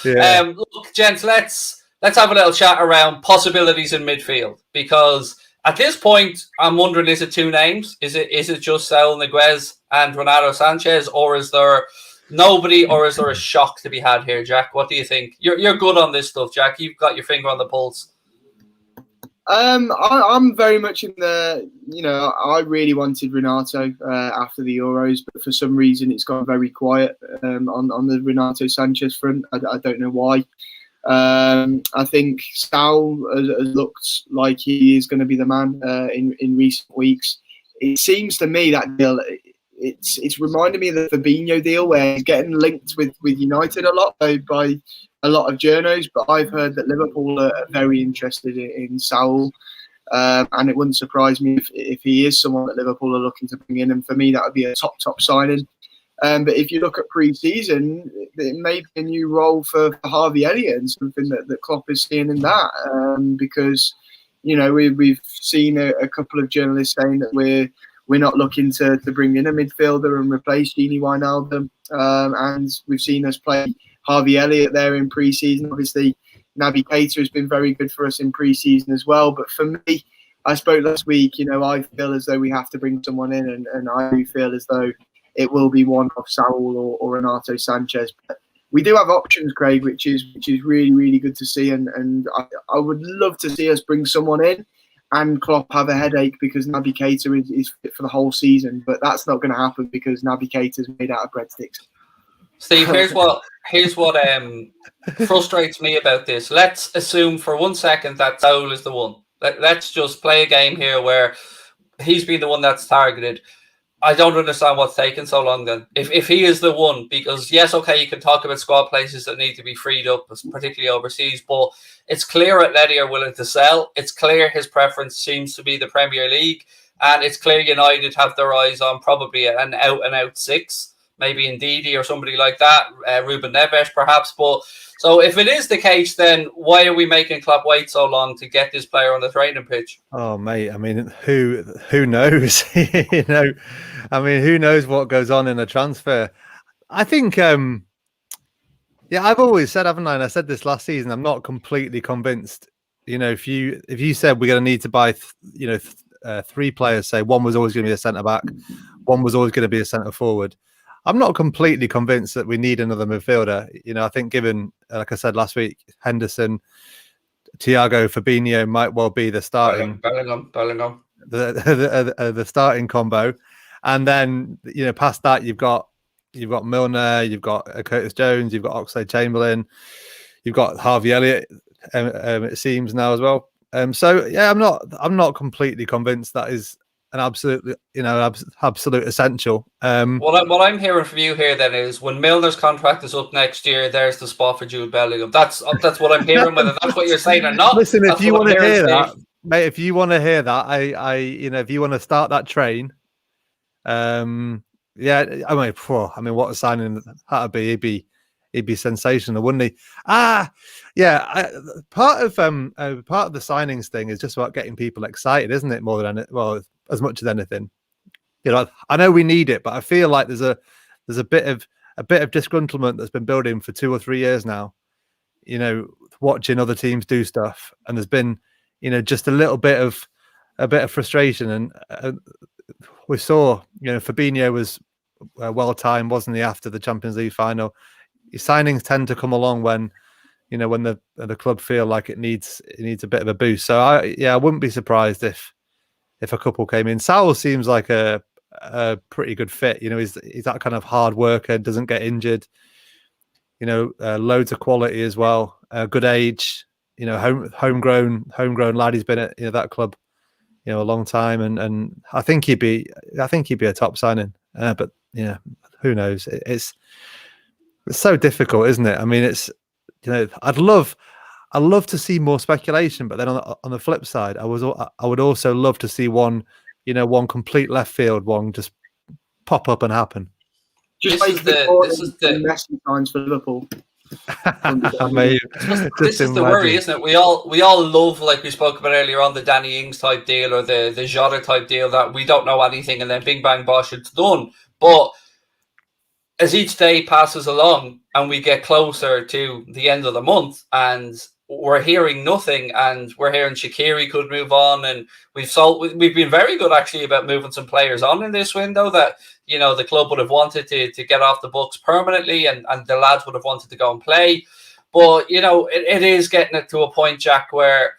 Yeah. Look, gents, let's have a little chat around possibilities in midfield, because at this point, I'm wondering, is it two names? Is it just Saul Niguez and Renato Sanchez, or is there nobody, or is there a shock to be had here, Jack? What do you think? You're good on this stuff, Jack. You've got your finger on the pulse. I'm very much in the, I really wanted Renato after the Euros, but for some reason it's gone very quiet on the Renato Sanchez front. I don't know why. I think Saul has looked like he is going to be the man in recent weeks. It seems to me that deal, it's reminded me of the Fabinho deal, where he's getting linked with United a lot by a lot of journos, but I've heard that Liverpool are very interested in Saul, and it wouldn't surprise me if he is someone that Liverpool are looking to bring in, and for me that would be a top signing. But if you look at pre-season, it may be a new role for Harvey Elliott, and something that Klopp is seeing in that, because we've seen a couple of journalists saying that we're not looking to bring in a midfielder and replace Gini Wijnaldum, and we've seen us play Harvey Elliott there in pre-season. Obviously, Naby Keita has been very good for us in pre-season as well. But for me, I spoke last week, I feel as though we have to bring someone in, and I do feel as though it will be one of Saul or Renato Sanchez. But we do have options, Craig, which is really, really good to see. And I would love to see us bring someone in and Klopp have a headache because Naby Keita is fit for the whole season. But that's not going to happen because Naby Keita is made out of breadsticks. Steve, here's what frustrates me about this. Let's assume for 1 second that Saul is the one. Let's just play a game here where he's been the one that's targeted. I don't understand what's taking so long then. If he is the one, because yes, okay, you can talk about squad places that need to be freed up, particularly overseas, but it's clear Atleti are willing to sell. It's clear his preference seems to be the Premier League, and it's clear United have their eyes on probably an out-and-out six, maybe Ndidi or somebody like that, Ruben Neves perhaps. But so if it is the case, then why are we making Klopp wait so long to get this player on the training pitch? Oh, mate, I mean, who knows? Who knows what goes on in a transfer? I think, I've always said, haven't I? And I said this last season, I'm not completely convinced. If you said we're going to need to buy, three players, say one was always going to be a centre back, one was always going to be a centre forward, I'm not completely convinced that we need another midfielder. I think given, like I said last week, Henderson, Thiago, Fabinho might well be the starting Bellingham. the starting combo, and then past that you've got Milner, you've got Curtis Jones, you've got Oxlade-Chamberlain, you've got Harvey Elliott. It seems now as well. I'm not completely convinced that is an absolute essential. What I'm hearing from you here then is when Milner's contract is up next year, there's the spot for Jude Bellingham. That's what I'm hearing. Whether that's what you're saying or not. Listen, if you want to hear that, mate, if you want to hear that, if you want to start that train, what a signing that'd be. he'd be sensational, wouldn't he? Yeah. Part of the signings thing is just about getting people excited, isn't it? More than as much as anything. I know we need it, but I feel like there's a bit of disgruntlement that's been building for 2 or 3 years now. Watching other teams do stuff, and there's been, just a bit of frustration, and we saw, Fabinho was well timed, wasn't he? After the Champions League final, his signings tend to come along when the club feel like it needs a bit of a boost. So I wouldn't be surprised if a couple came in. Salah seems like a pretty good fit. He's that kind of hard worker, doesn't get injured. Loads of quality as well. Good age. Homegrown lad. He's been at that club, a long time, and I think he'd be a top signing. But who knows? It's so difficult, isn't it? I mean, it's I'd love to see more speculation, but then on the flip side, I would also love to see one complete left field one just pop up and happen. This is the Messi times for Liverpool. This is the worry, isn't it? We all love, like we spoke about earlier on, the Danny Ings type deal or the Jarrod type deal that we don't know anything and then bing bang bosh, it's done. But as each day passes along and we get closer to the end of the month and we're hearing nothing, and we're hearing Shaqiri could move on, and we've been very good actually about moving some players on in this window that the club would have wanted to get off the books permanently, and the lads would have wanted to go and play. But it is getting it to a point, Jack, where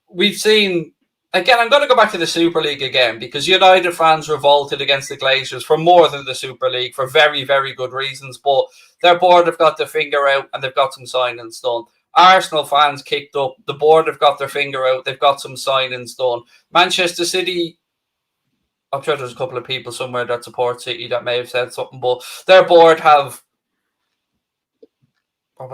we've seen again. I'm going to go back to the Super League again, because United fans revolted against the Glazers for more than the Super League for very, very good reasons. But their board have got their finger out and they've got some signings done. Arsenal fans kicked up. The board have got their finger out. They've got some signings done. Manchester City, I'm sure there's a couple of people somewhere that support City that may have said something, but their board have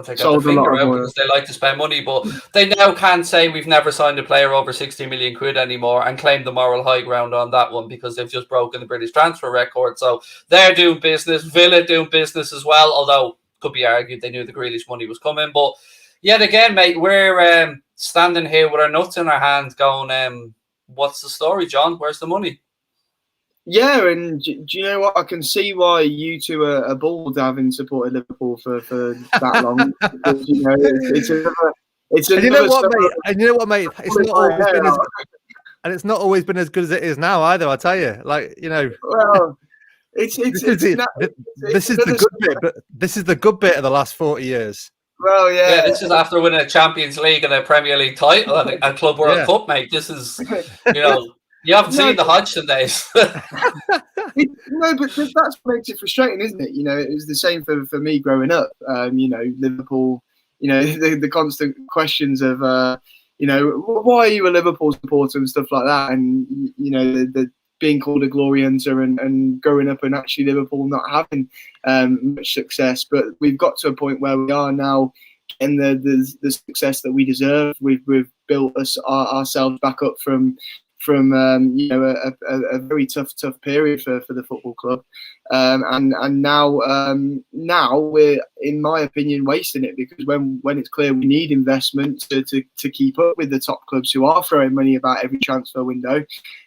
take out their finger out because they like to spend money, but they now can't say we've never signed a player over 60 million quid anymore and claim the moral high ground on that one because they've just broken the British transfer record. So they're doing business. Villa doing business as well, although could be argued they knew the Grealish money was coming. But yet again, mate, we're standing here with our nuts in our hands going, what's the story, John? Where's the money? Yeah, and do you know what? I can see why you two are bored having supported Liverpool for that long. Because, it's another. And you know what, mate? It's not always been and it's not always been as good as it is now either. I tell you, Well, this is the good bit, but this is the good bit of the last 40 years. Well, yeah. This is after winning a Champions League and a Premier League title and a Club World Cup, mate. This is, you haven't seen the Hodgson days. No, but that's what makes it frustrating, isn't it? It was the same for me growing up. Liverpool, the constant questions of, why are you a Liverpool supporter and stuff like that? And, the being called a glory hunter and growing up and actually Liverpool not having much success. But we've got to a point where we are now getting the success that we deserve. We've built ourselves back up from a very tough period for the football club, and now we're, in my opinion, wasting it, because when it's clear we need investment to keep up with the top clubs who are throwing money about every transfer window,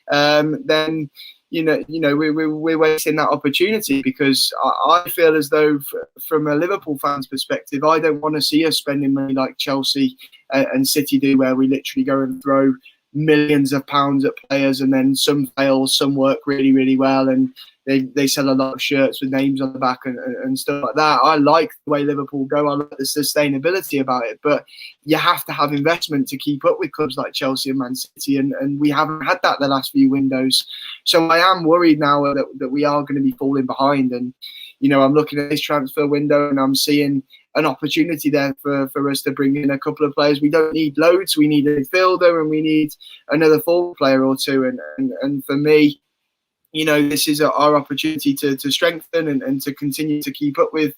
then we're wasting that opportunity, because I feel as though from a Liverpool fan's perspective, I don't want to see us spending money like Chelsea and City do, where we literally go and throw millions of pounds at players, and then some fail, some work really, really well, and they sell a lot of shirts with names on the back and stuff like that. I like the way Liverpool go. I like the sustainability about it, but you have to have investment to keep up with clubs like Chelsea and Man City, and we haven't had that the last few windows. So I am worried now that we are going to be falling behind, and I'm looking at this transfer window and I'm seeing an opportunity there for us to bring in a couple of players. We don't need loads. We need a midfielder and we need another forward player or two. And for me, this is our opportunity to strengthen and to continue to keep up with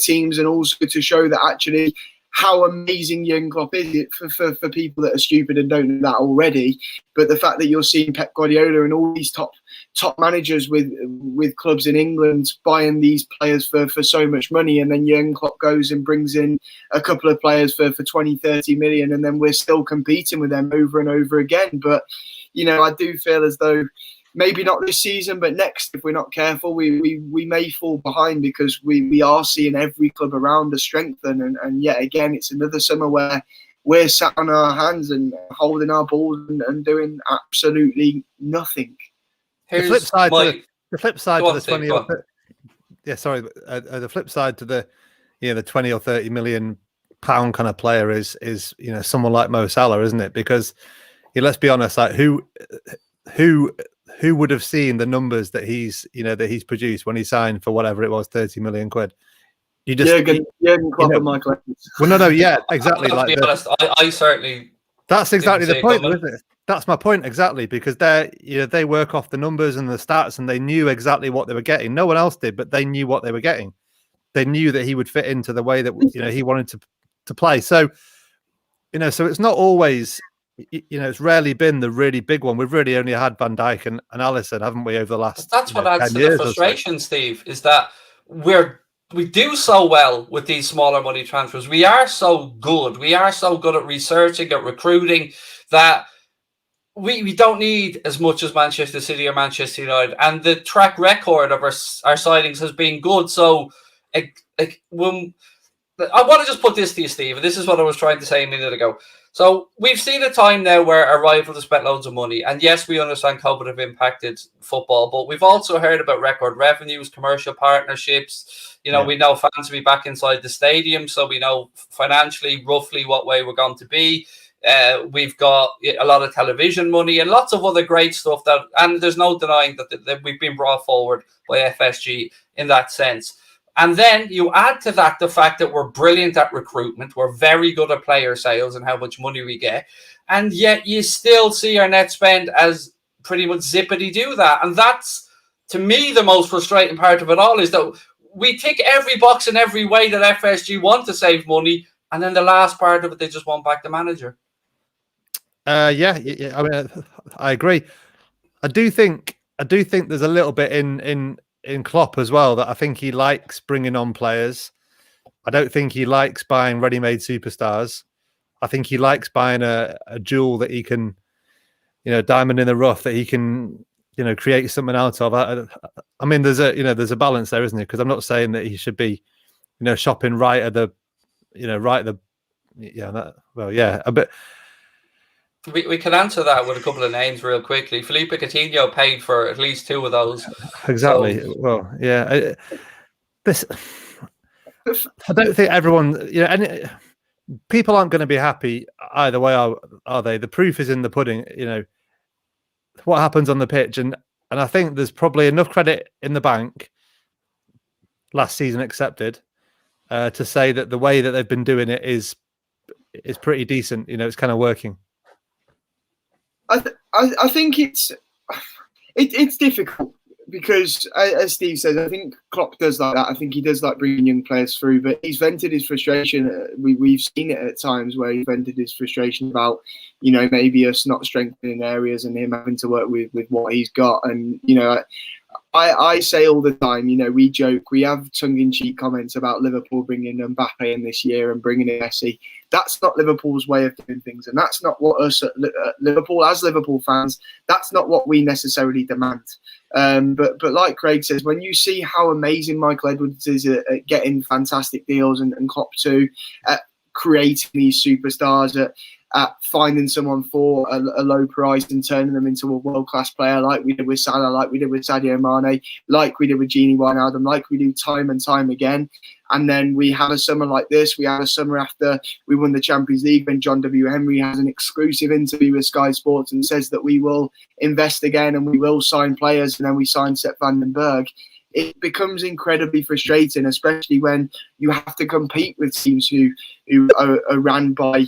teams, and also to show that actually how amazing Jurgen Klopp is for people that are stupid and don't know that already. But the fact that you're seeing Pep Guardiola and all these top managers with clubs in England buying these players for so much money, and then Jurgen Klopp goes and brings in a couple of players for 20, 30 million, and then we're still competing with them over and over again. But, you know, I do feel as though maybe not this season, but next, if we're not careful, we may fall behind, because we are seeing every club around us strengthen. And yet again, it's another summer where we're sat on our hands and holding our balls and doing absolutely nothing. The flip side to the 20 or 30, the flip side to the, you know, the 20 or 30 million pound kind of player is, you know, someone like Mo Salah, isn't it? Because, yeah, let's be honest, like who would have seen the numbers that he's produced when he signed for whatever it was, 30 million quid? You just Jurgen Klopp and Michael Evans. Well, no, yeah, exactly. To be honest, I certainly. That's exactly the point, isn't it? That's my point exactly, because they work off the numbers and the stats, and they knew exactly what they were getting. No one else did, but they knew what they were getting. They knew that he would fit into the way that, you know, he wanted to play. So, you know, so it's not always, you know, it's rarely been the really big one. We've really only had Van Dijk and Alisson, haven't we, over the last? That's what adds to the frustration, Steve, is that we do so well with these smaller money transfers. We are so good. We are so good at researching, at recruiting, that we don't need as much as Manchester City or Manchester United. And the track record of our signings has been good. So when I want to just put this to you, Steve, and this is what I was trying to say a minute ago. So we've seen a time now where our rivals have spent loads of money. And yes, we understand COVID have impacted football, but we've also heard about record revenues, commercial partnerships. You know, we know fans will be back inside the stadium, so we know financially roughly what way we're going to be. We've got a lot of television money and lots of other great stuff and there's no denying that we've been brought forward by FSG in that sense. And then you add to that the fact that we're brilliant at recruitment. We're very good at player sales and how much money we get. And yet you still see our net spend as pretty much zippity do that. And that's, to me, the most frustrating part of it all, is that we tick every box in every way that FSG want to save money. And then the last part of it, they just want back the manager. Yeah. I mean, I agree. I do think there's a little bit in Klopp as well, that I think he likes bringing on players. I don't think he likes buying ready-made superstars. I think he likes buying a jewel that he can, you know, diamond in the rough that he can, you know, create something out of. I mean, there's a balance there, isn't there? Because I'm not saying that he should be, you know, shopping right at the, you know, right at the, a bit. We can answer that with a couple of names real quickly. Philippe Coutinho paid for at least two of those. Exactly. So, well, yeah. I don't think everyone, you know, and people aren't going to be happy either way, are they? The proof is in the pudding. You know what happens on the pitch, and I think there's probably enough credit in the bank, last season accepted, to say that the way that they've been doing it is pretty decent. You know, it's kind of working. I think it's difficult, because, as Steve says, I think Klopp does like that. I think he does like bringing young players through, but he's vented his frustration. We've seen it at times where he vented his frustration about, you know, maybe us not strengthening areas and him having to work with what he's got. And, you know, I say all the time, you know, we joke, we have tongue-in-cheek comments about Liverpool bringing Mbappe in this year and bringing in Messi. That's not Liverpool's way of doing things, and that's not what us at Liverpool, as Liverpool fans, that's not what we necessarily demand. But like Craig says, when you see how amazing Michael Edwards is at getting fantastic deals, and Klopp too, at creating these superstars, at finding someone for a low price and turning them into a world-class player, like we did with Salah, like we did with Sadio Mane, like we did with Gini Wijnaldum, like we do time and time again. And then we had a summer like this. We had a summer after we won the Champions League when John W. Henry has an exclusive interview with Sky Sports and says that we will invest again and we will sign players, and then we signed Sepp van den Berg. It becomes incredibly frustrating, especially when you have to compete with teams who are ran by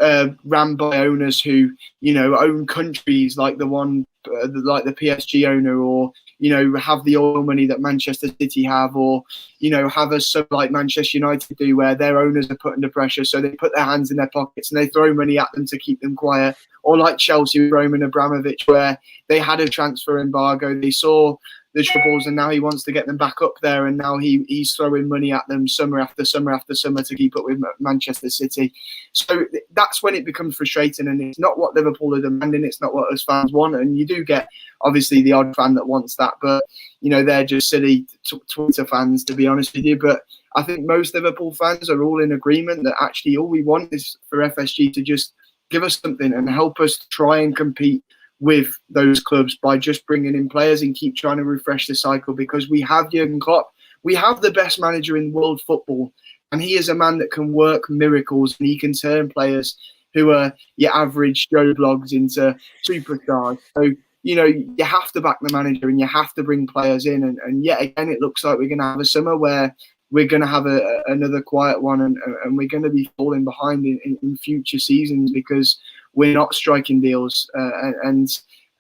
owners who, you know, own countries, like the PSG owner, or, have the oil money that Manchester City have, or have a sub like Manchester United do, where their owners are put under pressure, so they put their hands in their pockets and they throw money at them to keep them quiet. Or like Chelsea with Roman Abramovich, where they had a transfer embargo, they saw the troubles, and now he wants to get them back up there, and now he's throwing money at them summer after summer after summer to keep up with Manchester City. So that's when it becomes frustrating, and it's not what Liverpool are demanding, it's not what us fans want. And you do get obviously the odd fan that wants that, but they're just silly Twitter fans, to be honest with you. But I think most Liverpool fans are all in agreement that actually all we want is for FSG to just give us something and help us try and compete with those clubs by just bringing in players and keep trying to refresh the cycle, because we have Jurgen Klopp. We have the best manager in world football, and he is a man that can work miracles, and he can turn players who are your average Joe Blogs into superstars. So, you have to back the manager and you have to bring players in. And yet again, it looks like we're going to have a summer where we're going to have another quiet one, and we're going to be falling behind in future seasons because we're not striking deals. And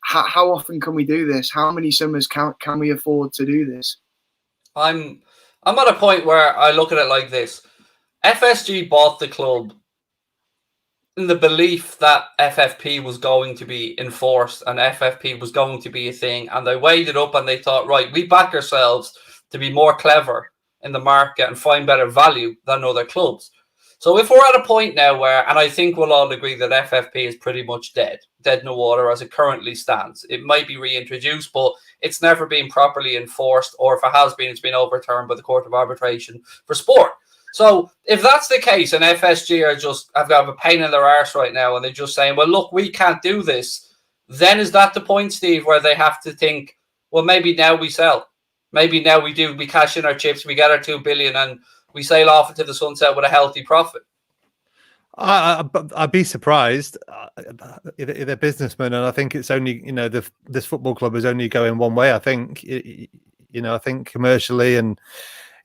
how often can we do this? How many summers can we afford to do this? I'm at a point where I look at it like this. FSG bought the club in the belief that FFP was going to be enforced and FFP was going to be a thing. And they weighed it up and they thought, right, we back ourselves to be more clever in the market and find better value than other clubs. So if we're at a point now where, and I think we'll all agree that FFP is pretty much dead in the water as it currently stands. It might be reintroduced, but it's never been properly enforced, or if it has been, it's been overturned by the Court of Arbitration for Sport. So if that's the case, and FSG are just have got a pain in their arse right now, and they're just saying, well, look, we can't do this, then is that the point, Steve, where they have to think, well, maybe now we sell. Maybe now we cash in our chips, we get our 2 billion, and we sail off into the sunset with a healthy profit. I'd be surprised. They're businessmen, and I think it's only this football club is only going one way. I think I think commercially and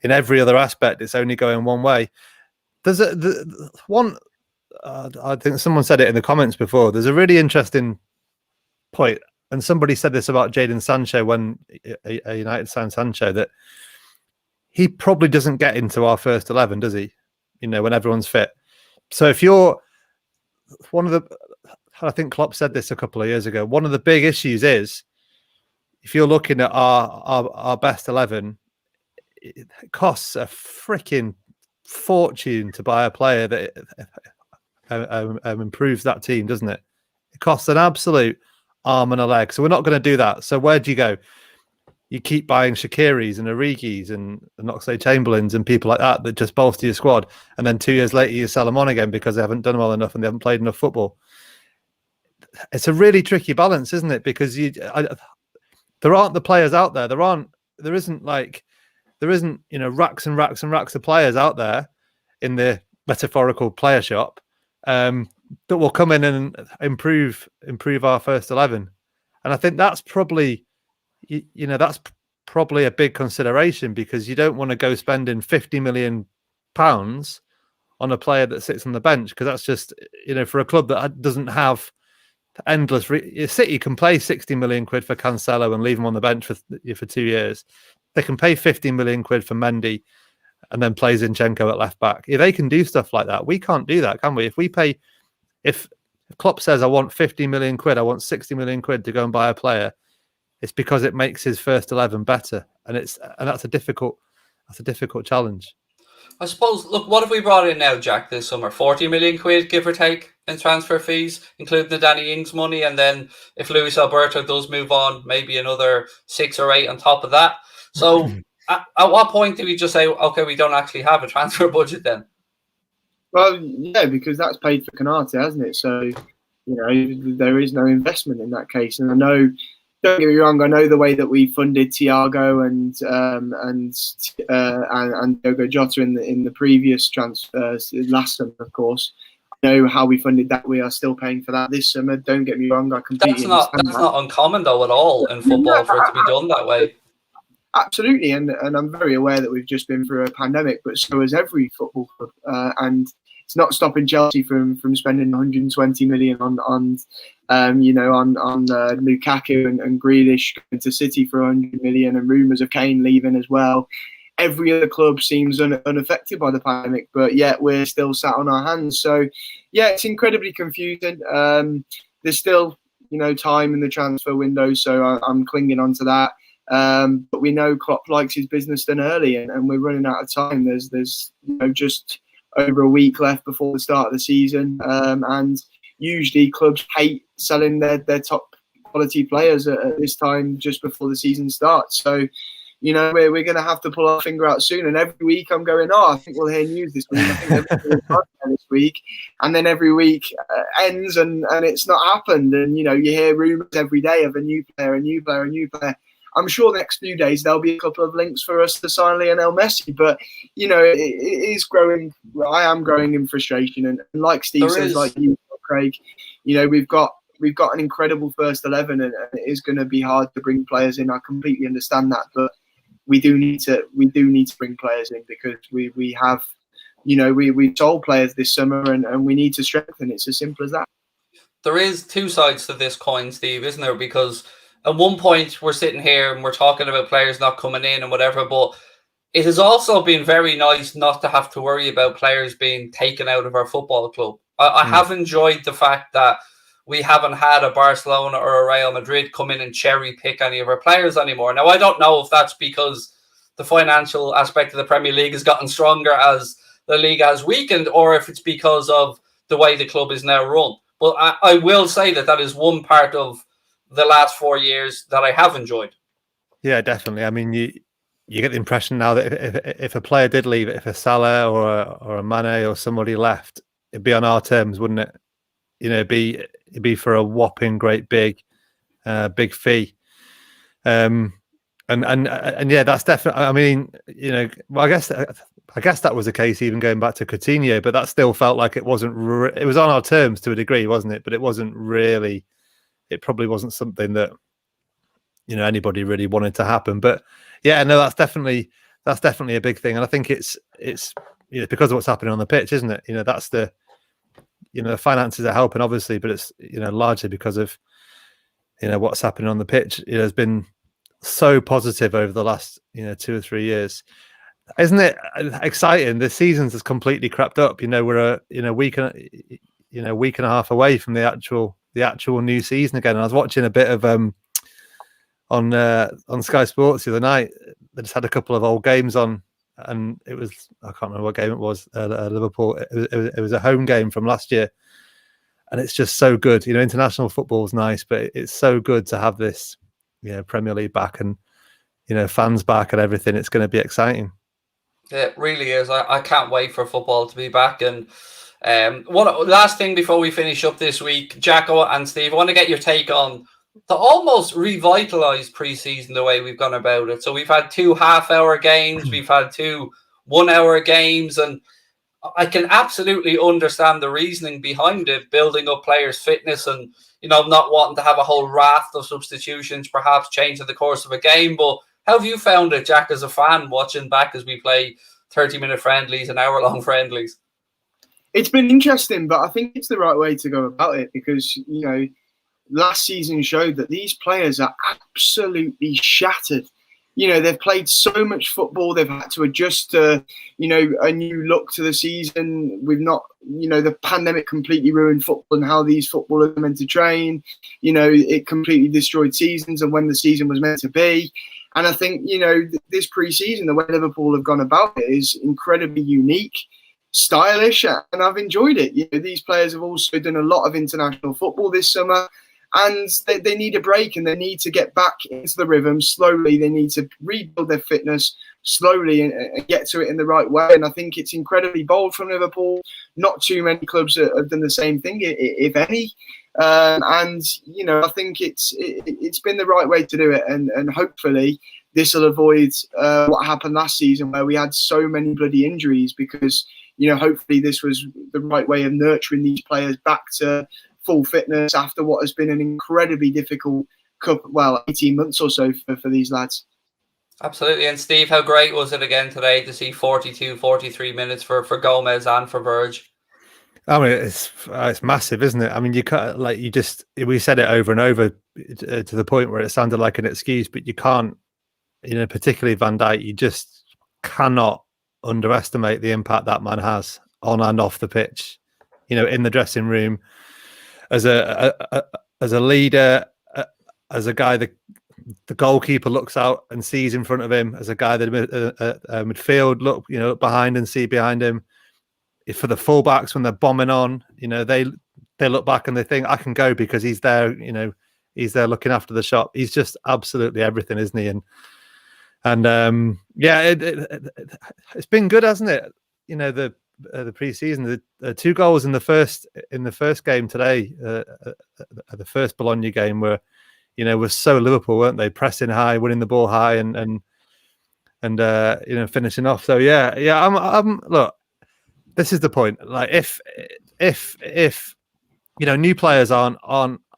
in every other aspect, it's only going one way. There's one. I think someone said it in the comments before. There's a really interesting point, and somebody said this about Jadon Sancho when a United signed Sancho, that he probably doesn't get into our first 11, does he? When everyone's fit. So if you're one of the, I think Klopp said this a couple of years ago, one of the big issues is if you're looking at our best 11, it costs a freaking fortune to buy a player that improves that team, doesn't it? It costs an absolute arm and a leg. So we're not going to do that. So where do you go? You keep buying Shaqiris and Origis and Oxlade-Chamberlains and people like that just bolster your squad. And then 2 years later, you sell them on again because they haven't done well enough and they haven't played enough football. It's a really tricky balance, isn't it? Because there aren't the players out there. There isn't racks and racks and racks of players out there in the metaphorical player shop that will come in and improve our first 11. And I think that's probably a big consideration, because you don't want to go spending £50 million on a player that sits on the bench, because that's just, for a club that doesn't have endless. City can pay 60 million quid for Cancelo and leave him on the bench for 2 years. They can pay 50 million quid for Mendy and then play Zinchenko at left back. If they can do stuff like that, we can't do that, can we? If Klopp says, I want 50 million quid, I want 60 million quid to go and buy a player, it's because it makes his first 11 better, and that's a difficult challenge. I suppose. Look, what have we brought in now, Jack, this summer? 40 million quid, give or take, in transfer fees, including the Danny Ings money, and then if Luis Alberto does move on, maybe another 6 or 8 on top of that. So, at what point do we just say, okay, we don't actually have a transfer budget then? Well, yeah, because that's paid for Canate, hasn't it? So, there is no investment in that case, and I know. Don't get me wrong. I know the way that we funded Thiago and Diogo Jota in the previous transfer last summer, of course. I know how we funded that. We are still paying for that this summer. Don't get me wrong. I completely understand that's not uncommon though at all in football for it to be done that way. Absolutely, and I'm very aware that we've just been through a pandemic, but so has every football club, and it's not stopping Chelsea from spending 120 million on on Lukaku and Grealish going to City for 100 million, and rumours of Kane leaving as well. Every other club seems unaffected by the pandemic, but yet we're still sat on our hands. So, yeah, it's incredibly confusing. There's still, time in the transfer window, so I'm clinging on to that. But we know Klopp likes his business done early, and we're running out of time. There's just over a week left before the start of the season, and usually clubs hate selling their top quality players at this time just before the season starts. So, we're going to have to pull our finger out soon. And every week I'm going, I think we'll hear news this week. I think everything will this week. And then every week ends and it's not happened. And, you hear rumours every day of a new player. I'm sure the next few days there'll be a couple of links for us to sign Lionel Messi. But, it is growing. I am growing in frustration. And like Steve says, like you, Craig, we've got an incredible first 11 and it is going to be hard to bring players in. I completely understand that. But we do need to bring players in because we have, we've sold players this summer and we need to strengthen. It's as simple as that. There is two sides to this coin, Steve, isn't there? Because at one point we're sitting here and we're talking about players not coming in and whatever, but it has also been very nice not to have to worry about players being taken out of our football club. I have enjoyed the fact that we haven't had a Barcelona or a Real Madrid come in and cherry pick any of our players anymore. Now, I don't know if that's because the financial aspect of the Premier League has gotten stronger as the league has weakened, or if it's because of the way the club is now run. But I will say that is one part of the last 4 years that I have enjoyed. Yeah, definitely. I mean, you get the impression now that if a player did leave, if a Salah or a Mane or somebody left, it'd be on our terms, wouldn't it? It'd be for a whopping great big fee. And yeah, that's definitely. I mean, well, I guess that was the case even going back to Coutinho, but that still felt like it wasn't. It was on our terms to a degree, wasn't it? But it wasn't really. It probably wasn't something that anybody really wanted to happen. But yeah, no, that's definitely a big thing, and I think it's because of what's happening on the pitch, isn't it? That's the. The finances are helping, obviously, but it's largely because of what's happening on the pitch. It has been so positive over the last 2 or 3 years, isn't it? Exciting. The seasons has completely crept up. We're a week and a half away from the actual new season again. And I was watching a bit of on Sky Sports the other night. They just had a couple of old games on. And it was, I can't remember what game it was, Liverpool. It was a home game from last year. And it's just so good. International football is nice, but it's so good to have this, Premier League back and, fans back and everything. It's going to be exciting. It really is. I can't wait for football to be back. And one last thing before we finish up this week, Jacko and Steve, I want to get your take on the almost revitalized preseason, the way we've gone about it. So we've had 2 half-hour games, we've had 2 one-hour games, and I can absolutely understand the reasoning behind it, building up players' fitness and, not wanting to have a whole raft of substitutions, perhaps changing the course of a game. But how have you found it, Jack, as a fan, watching back as we play 30-minute friendlies and hour-long friendlies? It's been interesting, but I think it's the right way to go about it because, last season showed that these players are absolutely shattered. They've played so much football. They've had to adjust to, a new look to the season. We've not, the pandemic completely ruined football and how these footballers are meant to train. It completely destroyed seasons and when the season was meant to be. And I think, this pre-season, the way Liverpool have gone about it is incredibly unique, stylish, and I've enjoyed it. These players have also done a lot of international football this summer. And they need a break and they need to get back into the rhythm slowly. They need to rebuild their fitness slowly and get to it in the right way. And I think it's incredibly bold from Liverpool. Not too many clubs have done the same thing, if any. I think it's been the right way to do it. And hopefully this will avoid what happened last season where we had so many bloody injuries because, hopefully this was the right way of nurturing these players back to full fitness after what has been an incredibly difficult 18 months or so for these lads. Absolutely. And Steve, how great was it again today to see 42, 43 minutes for Gomez and for Verge? I mean, it's massive, isn't it? I mean, you can't we said it over and over to the point where it sounded like an excuse, but you can't, particularly Van Dijk, you just cannot underestimate the impact that man has on and off the pitch. In the dressing room, as a leader, as a guy that the goalkeeper looks out and sees in front of him, as a guy that midfield look behind and see behind him. For the fullbacks, when they're bombing on, they look back and they think, I can go because he's there. He's there looking after the shot. He's just absolutely everything, isn't he? And it's been good, hasn't it? The pre-season, the 2 goals in the first game today, the first Bologna game, were so Liverpool, weren't they? Pressing high, winning the ball high, and finishing off. So I'm look. This is the point. Like if new players aren't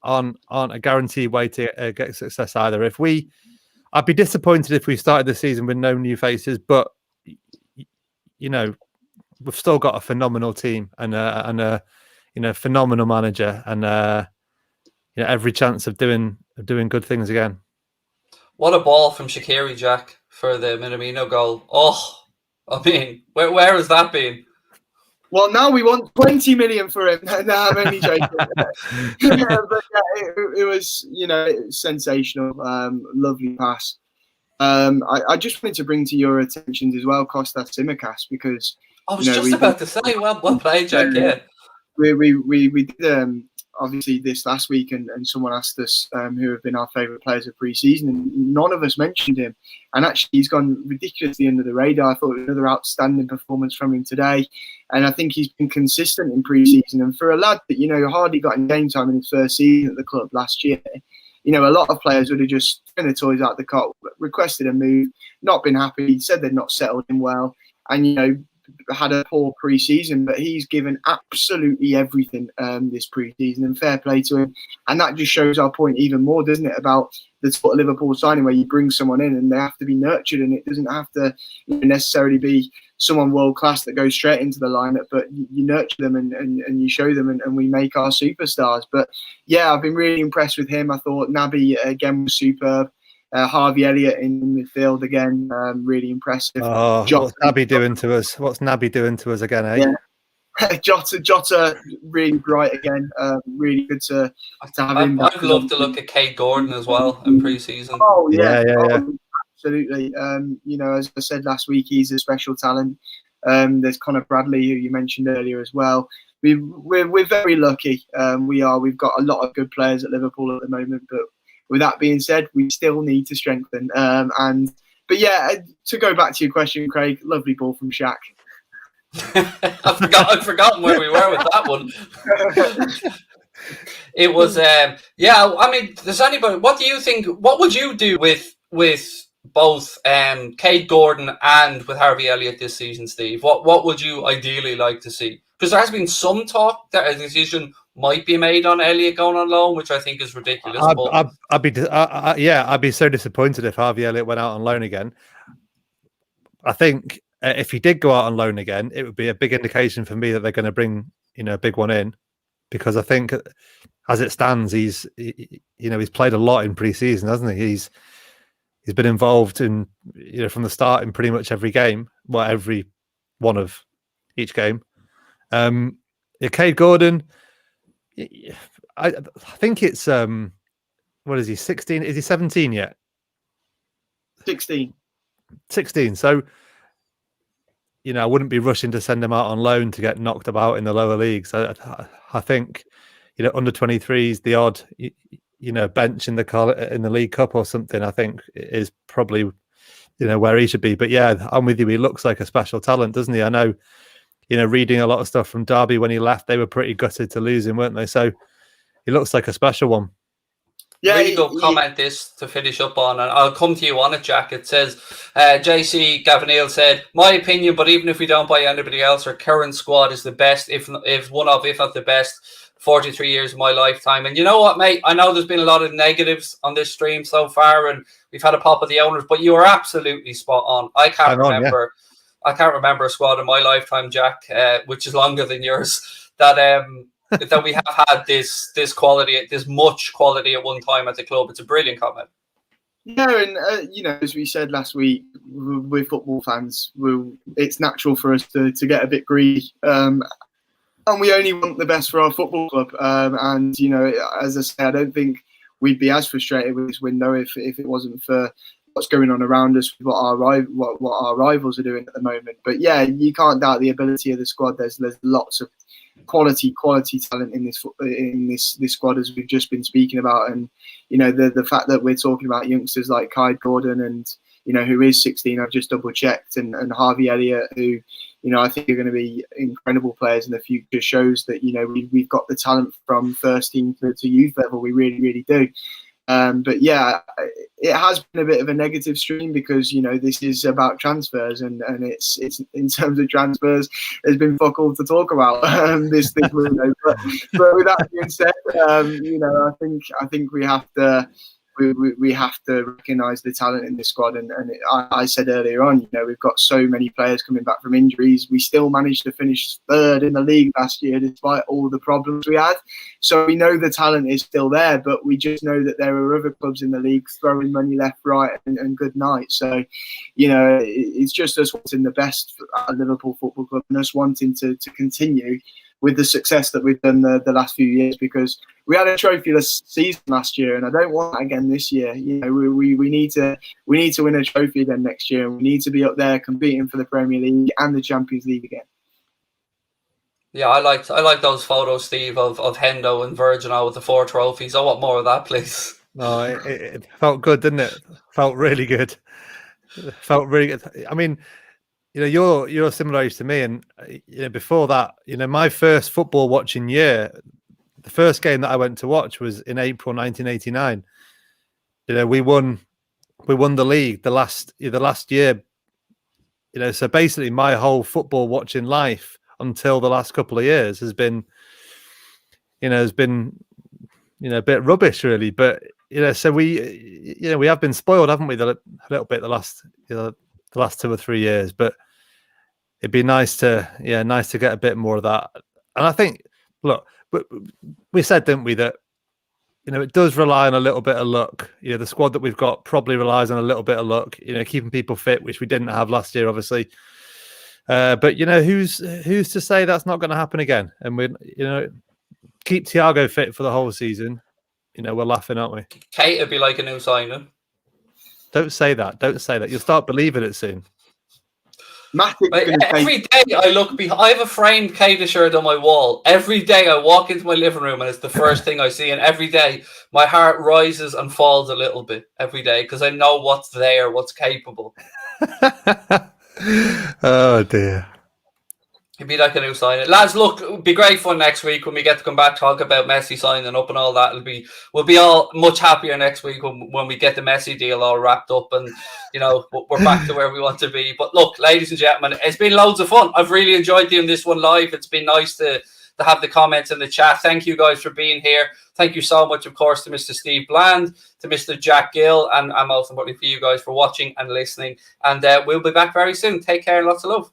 a guaranteed way to get success either. I'd be disappointed if we started the season with no new faces, but we've still got a phenomenal team and a phenomenal manager, and every chance of doing good things again. What a ball from Shaqiri, Jack, for the Minamino goal. Oh, I mean, where has that been? Well, now we want 20 million for him. No, I'm only joking. But it was, sensational. Lovely pass. I just wanted to bring to your attention as well, Kostas Tsimikas, because I was just about to say, well played, Jack. Yeah, we did obviously this last week, and someone asked us who have been our favourite players of pre-season, and none of us mentioned him. And actually, he's gone ridiculously under the radar. I thought another outstanding performance from him today, and I think he's been consistent in pre-season. And for a lad that hardly got in game time in his first season at the club last year, a lot of players would have just thrown their toys out the cot, requested a move, not been happy, said they'd not settled in well, and had a poor pre-season, but he's given absolutely everything this pre-season, and fair play to him. And that just shows our point even more, doesn't it, about the sort of Liverpool signing where you bring someone in and they have to be nurtured, and it doesn't have to necessarily be someone world-class that goes straight into the lineup, but you nurture them and you show them, and we make our superstars. But yeah, I've been really impressed with him. I thought Naby again was superb. Harvey Elliott in midfield again, really impressive. Oh, what's Naby doing to us? What's Naby doing to us again, eh? Yeah. Jota, really bright again. Really good to have him. I'd love to look at Kate Gordon as well in pre-season. Oh yeah. Absolutely. As I said last week, he's a special talent. There's Connor Bradley, who you mentioned earlier as well. We're very lucky. We've got a lot of good players at Liverpool at the moment, but with that being said, we still need to strengthen. But yeah, to go back to your question, Craig, lovely ball from Shaq. I'd forgotten where we were with that one. It was, I mean, does anybody? What do you think? What would you do with both Kate Gordon and with Harvey Elliott this season, Steve? What would you ideally like to see? Because there has been some talk that a decision might be made on Elliott going on loan, which I think is ridiculous. I'd be so disappointed if Harvey Elliott went out on loan again. I think if he did go out on loan again, it would be a big indication for me that they're going to bring a big one in, because I think as it stands, he's played a lot in pre-season, hasn't he? He's been involved in from the start in pretty much every game, every one of each game. Cade Gordon, I think it's what is he, 16? Is he 17 yet? 16. So I wouldn't be rushing to send him out on loan to get knocked about in the lower leagues. I think under 23s, the odd bench in the League Cup or something, I think is probably where he should be. But yeah, I'm with you. He looks like a special talent, doesn't he? I know. Reading a lot of stuff from Derby when he left, they were pretty gutted to lose him, weren't they? So he looks like a special one. Yeah, really good comment this to finish up on, and I'll come to you on it, Jack. It says, JC Gavanil said, my opinion, but even if we don't buy anybody else, our current squad is the best, if not the best, 43 years of my lifetime. And you know what, mate? I know there's been a lot of negatives on this stream so far, and we've had a pop of the owners, but you are absolutely spot on. I can't remember a squad in my lifetime, Jack, which is longer than yours, that we have had this quality, this much quality at one time at the club. It's a brilliant comment. Yeah, and as we said last week, we're football fans. It's natural for us to get a bit greedy, and we only want the best for our football club. And as I say, I don't think we'd be as frustrated with this window if it wasn't for what's going on around us, what our rivals are doing at the moment. But yeah, you can't doubt the ability of the squad. There's lots of quality talent in this squad, as we've just been speaking about. And the fact that we're talking about youngsters like Kai Gordon and who is 16, I've just double checked, and Harvey Elliott, who I think are going to be incredible players in the future, shows that we've got the talent from first team to youth level. We really do. But yeah, it has been a bit of a negative stream because this is about transfers, and it's in terms of transfers, there's been fuck all to talk about this window. But with that being said, I think we have to. We have to recognise the talent in this squad, and I said earlier on, we've got so many players coming back from injuries. We still managed to finish third in the league last year despite all the problems we had. So we know the talent is still there, but we just know that there are other clubs in the league throwing money left, right, and good night. So, it's just us wanting the best at Liverpool Football Club and us wanting to continue with the success that we've done the last few years, because we had a trophyless season last year, and I don't want that again this year. We need to win a trophy again next year, and we need to be up there competing for the Premier League and the Champions League again. Yeah, I like those photos, Steve, of Hendo and Virgin with the 4 trophies. I want more of that, please. No, it felt good, didn't it? Felt really good. Felt really good. I mean, you're a similar age to me, and before that, my first football watching year, the first game that I went to watch was in April 1989. We won the league the last year. So basically, my whole football watching life until the last couple of years has been a bit rubbish, really. But so we have been spoiled, haven't we? A little bit the last 2 or 3 years, but it'd be nice to get a bit more of that. And I think, look, we said, didn't we, that it does rely on a little bit of luck. The squad that we've got probably relies on a little bit of luck. Keeping people fit, which we didn't have last year, obviously. But who's to say that's not going to happen again? And we keep Thiago fit for the whole season. We're laughing, aren't we? Kate would be like a new signing. Don't say that. Don't say that. You'll start believing it soon. Every day I look behind, I have a framed Kata shirt on my wall. Every day I walk into my living room and it's the first thing I see. And every day my heart rises and falls a little bit every day because I know what's there, what's capable. Oh dear. It'd be like a new signing. Lads, look, it'll be great fun next week when we get to come back, talk about Messi signing up and all that. We'll be all much happier next week when we get the Messi deal all wrapped up and, we're back to where we want to be. But look, ladies and gentlemen, it's been loads of fun. I've really enjoyed doing this one live. It's been nice to have the comments in the chat. Thank you guys for being here. Thank you so much, of course, to Mr. Steve Bland, to Mr. Jack Gill, and most importantly for you guys for watching and listening. And we'll be back very soon. Take care and lots of love.